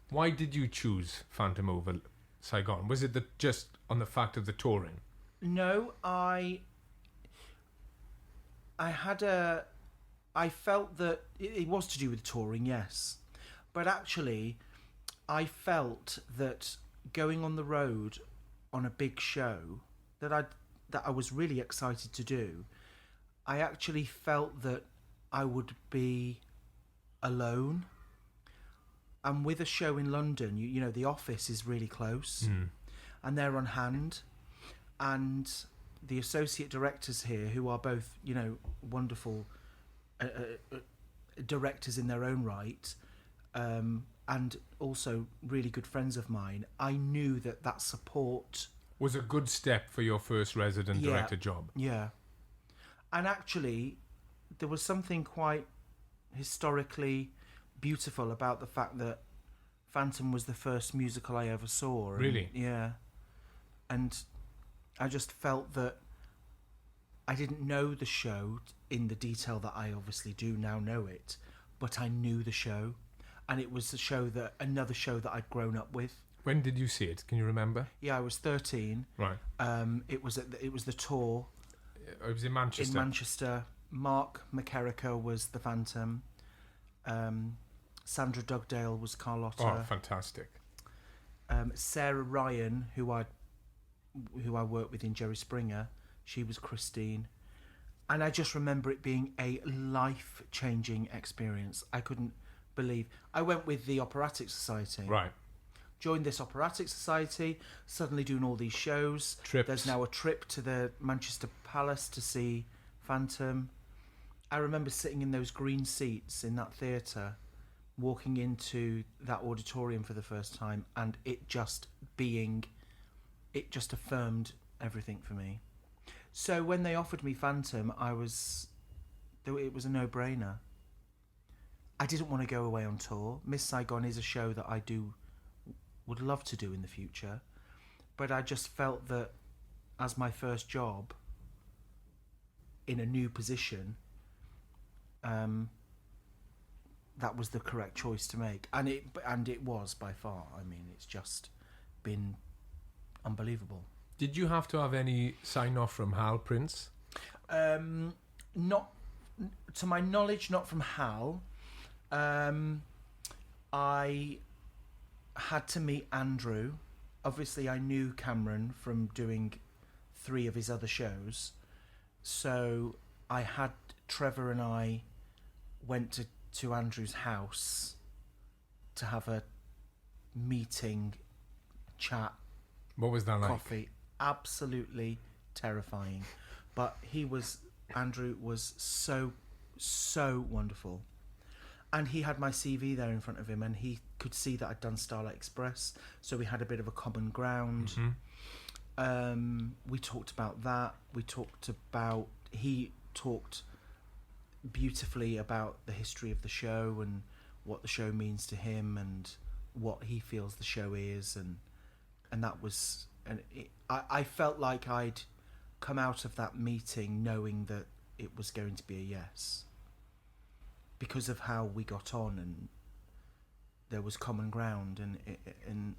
Why did you choose Phantom over Saigon? Was it just on the fact of the touring? No, I felt that it was to do with touring, yes, but actually, I felt that going on the road on a big show that I was really excited to do, I actually felt that I would be alone. And with a show in London, you know, the office is really close, and they're on hand, and the associate directors here, who are both, you know, wonderful directors in their own right, and also really good friends of mine, I knew that support was a good step for your first resident director job. Yeah. And actually, there was something quite historically beautiful about the fact that Phantom was the first musical I ever saw. And, Really? Yeah. And I just felt that I didn't know the show in the detail that I obviously do now know it, but I knew the show, and it was another show that I'd grown up with. When did you see it? Can you remember? Yeah, I was 13. Right. It was the tour. It was in Manchester. In Manchester. Mark McKerricker was the Phantom. Sandra Dugdale was Carlotta. Oh, fantastic. Sarah Ryan, who I worked with in Jerry Springer, she was Christine. And I just remember it being a life-changing experience. I couldn't believe. I went with the Operatic Society. Right. Joined this Operatic Society, suddenly doing all these shows. Trips. There's now a trip to the Manchester Palace to see Phantom. I remember sitting in those green seats in that theatre, walking into that auditorium for the first time, and it just affirmed everything for me. So when they offered me Phantom, it was a no-brainer. I didn't want to go away on tour. Miss Saigon is a show that I would love to do in the future, but I just felt that as my first job in a new position, that was the correct choice to make, and it was by far. I mean, it's just been unbelievable. Did you have to have any sign-off from Hal Prince? Not, to my knowledge, not from Hal. I had to meet Andrew. Obviously, I knew Cameron from doing 3 of his other shows. So Trevor and I went to Andrew's house to have a meeting, chat. What was that like? Coffee. Absolutely terrifying. But Andrew was so wonderful. And he had my CV there in front of him, and he could see that I'd done Starlight Express, so we had a bit of a common ground. Mm-hmm. We talked about that. He talked beautifully about the history of the show and what the show means to him and what he feels the show is, and that was... I felt like I'd come out of that meeting knowing that it was going to be a yes, because of how we got on, and there was common ground, and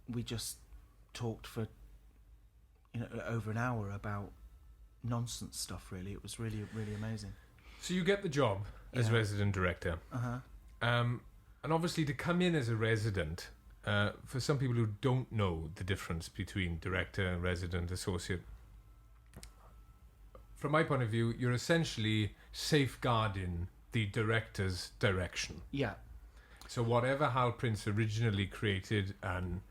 we just talked for over an hour about nonsense stuff. Really, it was really, really amazing. So you get the job as resident director. And obviously to come in as a resident, for some people who don't know the difference between director, resident, associate, from my point of view, you're essentially safeguarding the director's direction. Yeah. So whatever Hal Prince originally created and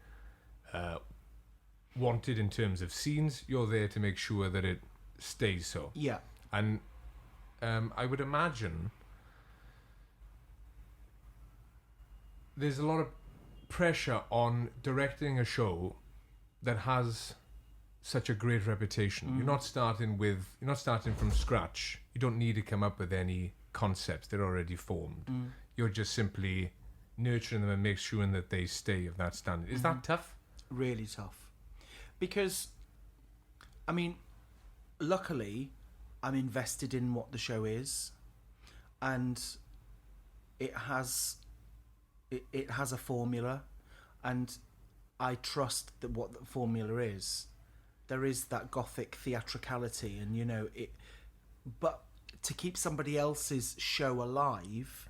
wanted in terms of scenes, you're there to make sure that it stays so. Yeah. And I would imagine there's a lot of pressure on directing a show that has such a great reputation. You're not starting from scratch. You don't need to come up with any concepts. They're already formed. You're just simply nurturing them and make sure that they stay of that standard. Is that tough? Really tough. Because, I mean, luckily, I'm invested in what the show is, and it has a formula, and I trust that what the formula is. There is that gothic theatricality, and but to keep somebody else's show alive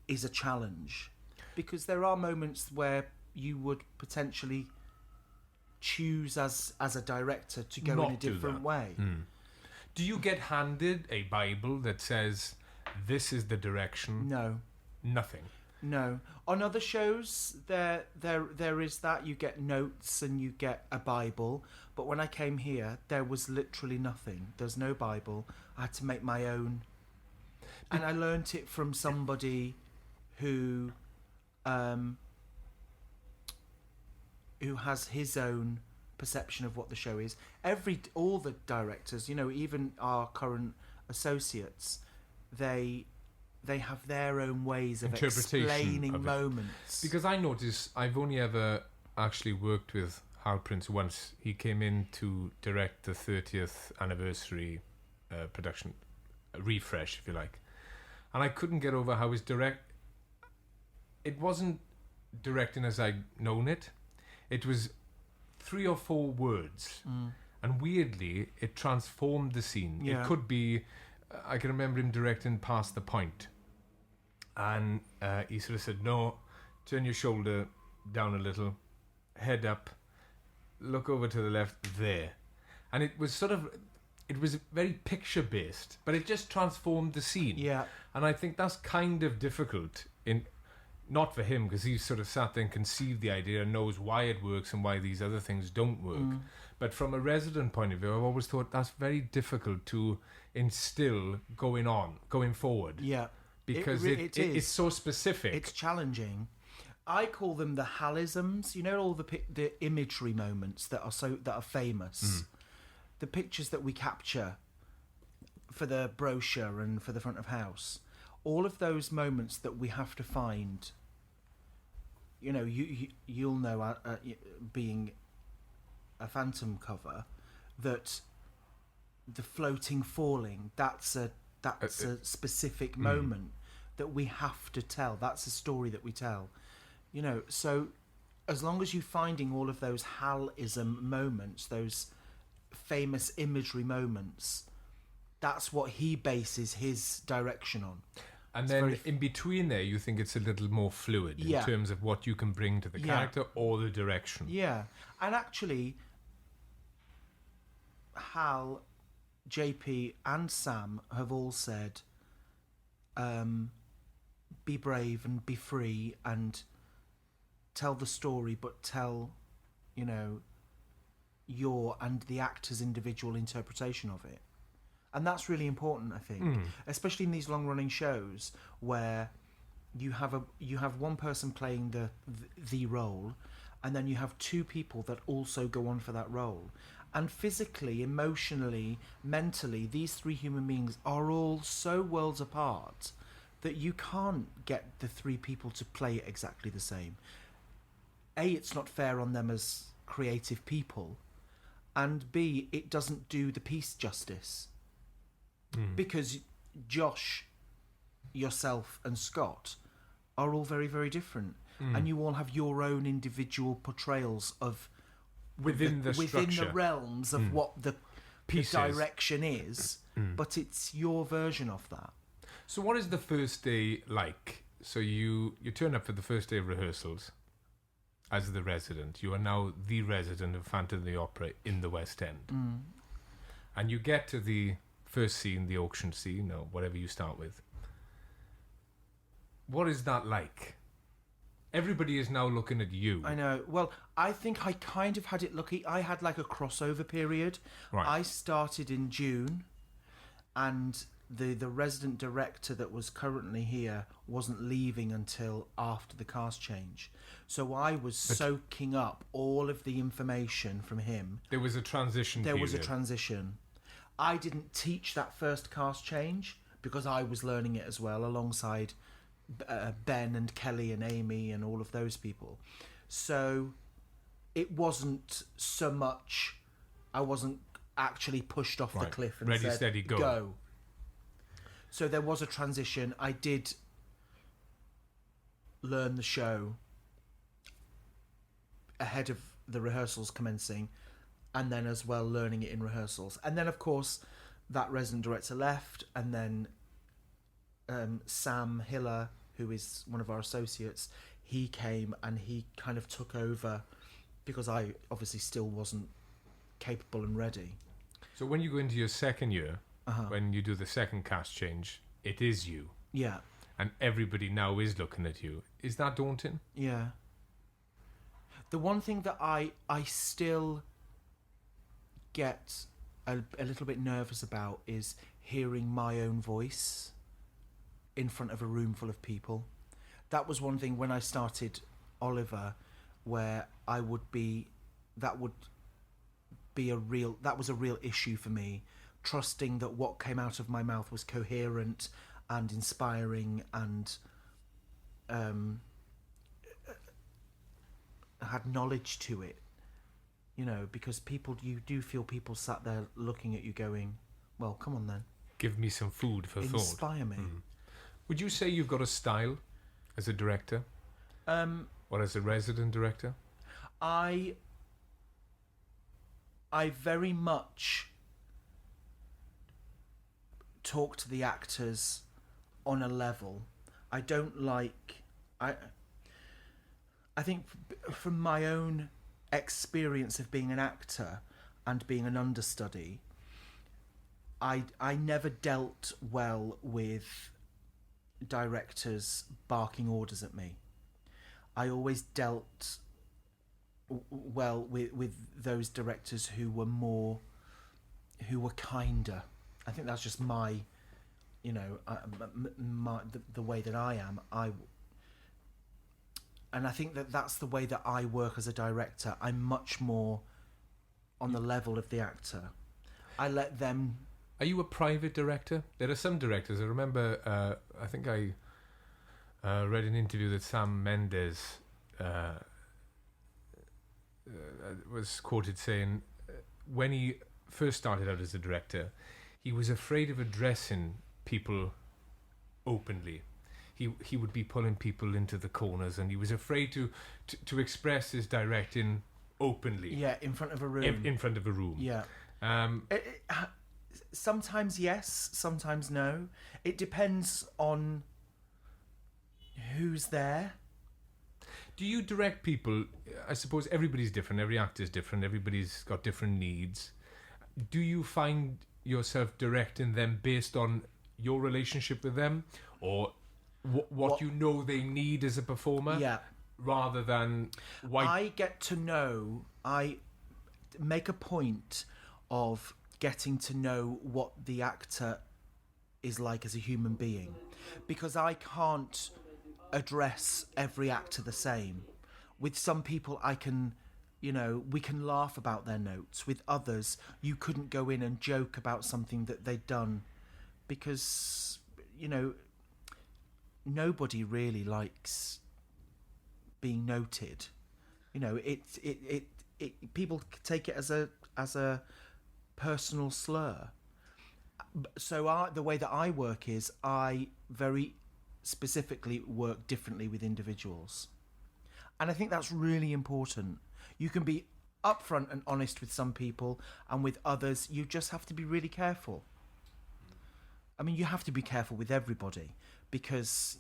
is a challenge, because there are moments where you would potentially choose as a director to go in a different way. Do you get handed a Bible that says this is the direction? No. Nothing. No. On other shows, there is that. You get notes and you get a Bible. But when I came here, there was literally nothing. There's no Bible. I had to make my own. And I learnt it from somebody who has his own perception of what the show is. All the directors, even our current associates, they they have their own ways of Interpretation explaining of it. moments. Because I noticed I've only ever actually worked with Hal Prince once. He came in to direct the 30th anniversary production, refresh, if you like. And I couldn't get over how his it wasn't directing as I'd known it. It was 3 or 4 words. And weirdly, it transformed the scene. Yeah. It could be, I can remember him directing Past the Point. And he sort of said, no, turn your shoulder down a little, head up, look over to the left, there. And it was it was very picture-based, but it just transformed the scene. Yeah. And I think that's kind of difficult, not for him, because he's sort of sat there and conceived the idea and knows why it works and why these other things don't work. But from a resident point of view, I've always thought that's very difficult to instill going forward. Yeah. Because it's so specific. It's challenging. I call them the Halisms. You know, all the imagery moments that are famous, the pictures that we capture for the brochure and for the front of house. All of those moments that we have to find. You know, you'll know, being a Phantom cover, that the floating falling. That's a specific moment that we have to tell. That's a story that we tell. You know, so as long as you're finding all of those Halism moments, those famous imagery moments, that's what he bases his direction on. And then in between there, you think it's a little more fluid in terms of what you can bring to the character or the direction. Yeah. And actually, Hal, JP and Sam have all said, be brave and be free and tell the story, but tell, you know, your and the actor's individual interpretation of it. And that's really important, I think, especially in these long-running shows where you have one person playing the role, and then you have 2 people that also go on for that role. And physically, emotionally, mentally, these 3 human beings are all so worlds apart that you can't get the 3 people to play exactly the same. A, it's not fair on them as creative people, and B, it doesn't do the piece justice. Because Josh, yourself and Scott are all very, very different. And you all have your own individual portrayals of within the realms of what the direction is, but it's your version of that. So what is the first day like? So you turn up for the first day of rehearsals as the resident. You are now the resident of Phantom of the Opera in the West End. And you get to the first scene, the auction scene, or whatever you start with. What is that like? Everybody is now looking at you. I know. Well, I think I kind of had it lucky. I had like a crossover period. Right. I started in June, and the resident director that was currently here wasn't leaving until after the cast change. So I was soaking up all of the information from him. There was a transition period. There was a transition. I didn't teach that first cast change because I was learning it as well alongside Ben and Kelly and Amy and all of those people. So it wasn't so much, I wasn't actually pushed off the cliff and ready, said, steady, go. So there was a transition. I did learn the show ahead of the rehearsals commencing, and then as well learning it in rehearsals. And then, of course, that resident director left, and then Sam Hiller, who is one of our associates, he came and he kind of took over because I obviously still wasn't capable and ready. So when you go into your second year, when you do the second cast change, it is you. Yeah. And everybody now is looking at you. Is that daunting? Yeah. The one thing that I still get a little bit nervous about is hearing my own voice in front of a room full of people. That was one thing when I started Oliver, where that was a real issue for me, trusting that what came out of my mouth was coherent and inspiring and had knowledge to it, you know, because you do feel people sat there looking at you going, well, come on then. Give me some food for thought. Inspire me. Would you say you've got a style as a director? Or as a resident director? I very much talk to the actors on a level. I don't like... I think from my own experience of being an actor and being an understudy, I never dealt well with directors barking orders at me. I always dealt well with those directors who were kinder. I think that's just my, you know, the way that I am. And I think that's the way that I work as a director. I'm much more on the level of the actor. I let them... Are you a private director? There are some directors. I remember, I think I read an interview that Sam Mendes was quoted saying when he first started out as a director, he was afraid of addressing people openly. He would be pulling people into the corners, and he was afraid to express his directing openly. Yeah, in front of a room. In front of a room. Yeah. Sometimes yes, sometimes no. It depends on who's there. Do you direct people? I suppose everybody's different. Every actor's different. Everybody's got different needs. Do you find yourself directing them based on your relationship with them, or what you know they need as a performer? Yeah. Rather than I get to know. I make a point of getting to know what the actor is like as a human being, because I can't address every actor the same. With some people I can, you know, we can laugh about their notes. With others you couldn't go in and joke about something that they'd done, because, you know, nobody really likes being noted. You know, it people take it as a personal slur. So the way that I work is I very specifically work differently with individuals, and I think that's really important. You can be upfront and honest with some people, and with others you just have to be really careful. I mean, you have to be careful with everybody because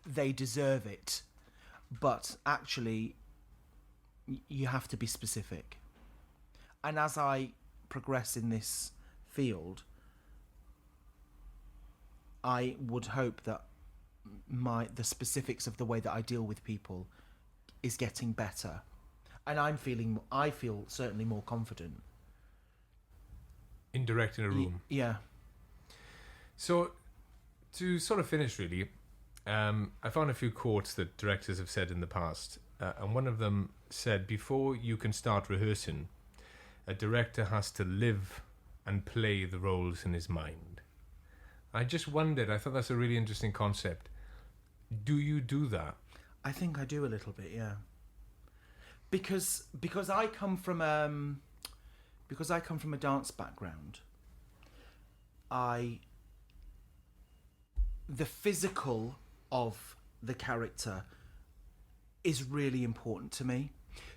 they deserve it, but actually you have to be specific. And as I progress in this field, I would hope that the specifics of the way that I deal with people is getting better, and I feel certainly more confident in directing a room. Yeah. So, to sort of finish, really, I found a few quotes that directors have said in the past, and one of them said, "Before you can start rehearsing, a director has to live and play the roles in his mind." I just wondered, I thought that's a really interesting concept. Do you do that? I think I do a little bit, yeah. Because I come from a dance background. The physical of the character is really important to me.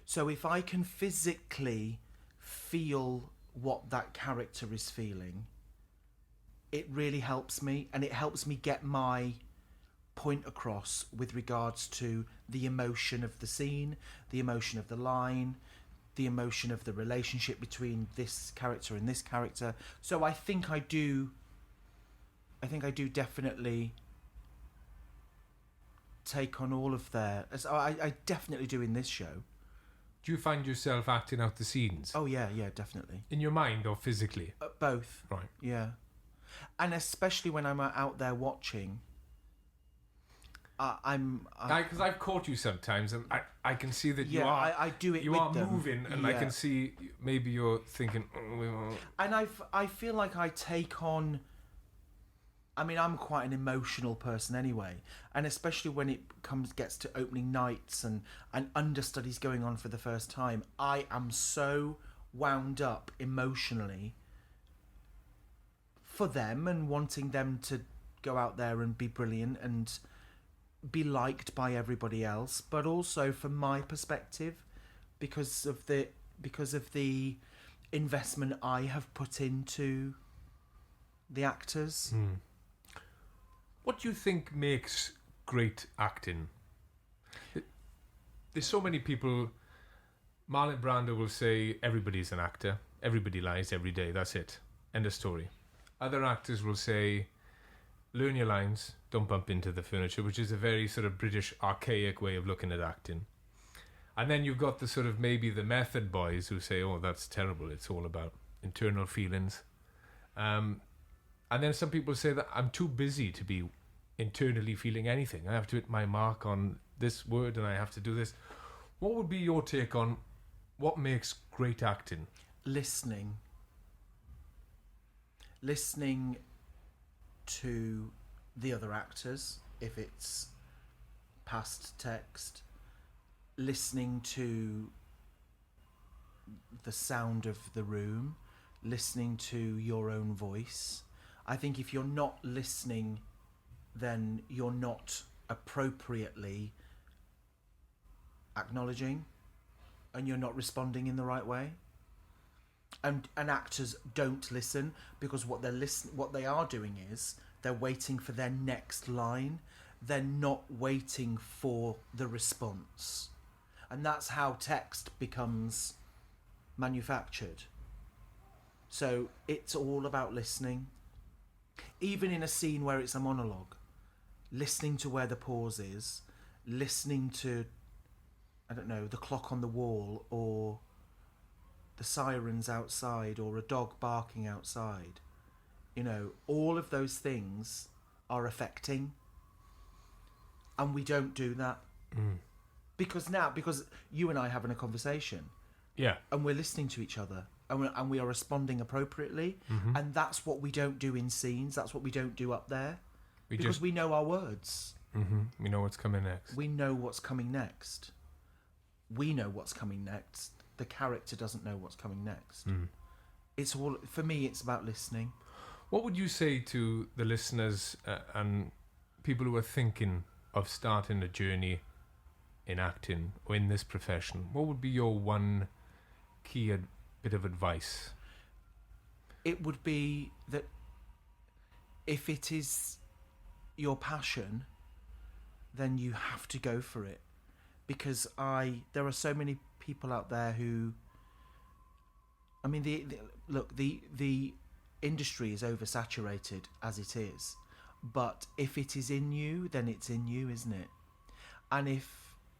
So if I can physically feel what that character is feeling, it really helps me, and it helps me get my point across with regards to the emotion of the scene, the emotion of the line, the emotion of the relationship between this character and this character. So I think I do definitely take on all of their... I definitely do in this show. Do you find yourself acting out the scenes? Oh, yeah, definitely. In your mind or physically? Both. Right. Yeah. And especially when I'm out there watching, because I've caught you sometimes, and I can see that I do it. You with are them. moving, and I can see maybe you're thinking. And I feel like I take on I mean, I'm quite an emotional person anyway, and especially when it gets to opening nights and understudies going on for the first time, I am so wound up emotionally for them and wanting them to go out there and be brilliant and be liked by everybody else, but also from my perspective, because of the investment I have put into the actors. What do you think makes great acting? There's so many people. Marlon Brando will say everybody's an actor, everybody lies every day, that's it, end of story. Other actors will say learn your lines, don't bump into the furniture, which is a very sort of British archaic way of looking at acting. And then you've got the sort of maybe the method boys who say, oh, that's terrible, it's all about internal feelings. And then some people say that I'm too busy to be internally feeling anything. I have to hit my mark on this word and I have to do this. What would be your take on what makes great acting? Listening to the other actors, if it's past text, listening to the sound of the room, listening to your own voice. I think if you're not listening, then you're not appropriately acknowledging and you're not responding in the right way. And actors don't listen because what they are doing is they're waiting for their next line. They're not waiting for the response. And that's how text becomes manufactured. So it's all about listening. Even in a scene where it's a monologue, listening to where the pause is, listening to, I don't know, the clock on the wall or the sirens outside or a dog barking outside. You know, all of those things are affecting. And we don't do that. Because you and I are having a conversation. Yeah. And we're listening to each other. And we are responding appropriately. And that's what we don't do in scenes. That's what we don't do up there. Because we know our words. We know what's coming next. We know what's coming next. We know what's coming next. The character doesn't know what's coming next. It's all, for me, it's about listening. What would you say to the listeners and people who are thinking of starting a journey in acting or in this profession? What would be your one key bit of advice? It would be that if it is your passion, then you have to go for it. Because there are so many people out there who, I mean, the industry is oversaturated as it is. But if it is in you, then it's in you, isn't it? And if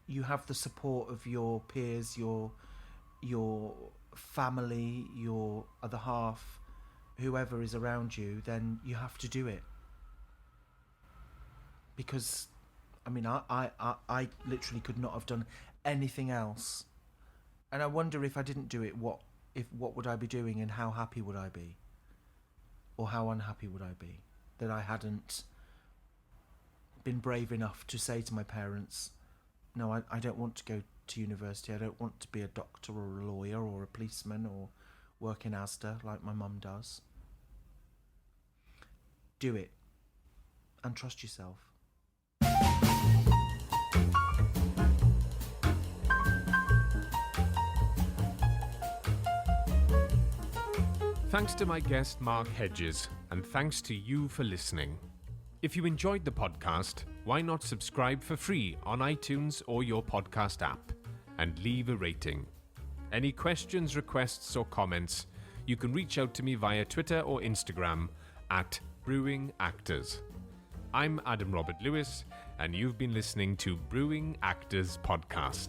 you have the support of your peers, your family, your other half, whoever is around you, then you have to do it. Because, I mean, I literally could not have done anything else. And I wonder if I didn't do it, what would I be doing and how happy would I be? Or how unhappy would I be? That I hadn't been brave enough to say to my parents, no, I don't want to go to university. I don't want to be a doctor or a lawyer or a policeman or work in Asda like my mum does. Do it. And trust yourself. Thanks to my guest Mark Hedges, and thanks to you for listening. If you enjoyed the podcast, why not subscribe for free on iTunes or your podcast app and leave a rating. Any questions, requests or comments, you can reach out to me via Twitter or Instagram at Brewing Actors. I'm Adam Robert Lewis, and you've been listening to Brewing Actors Podcast.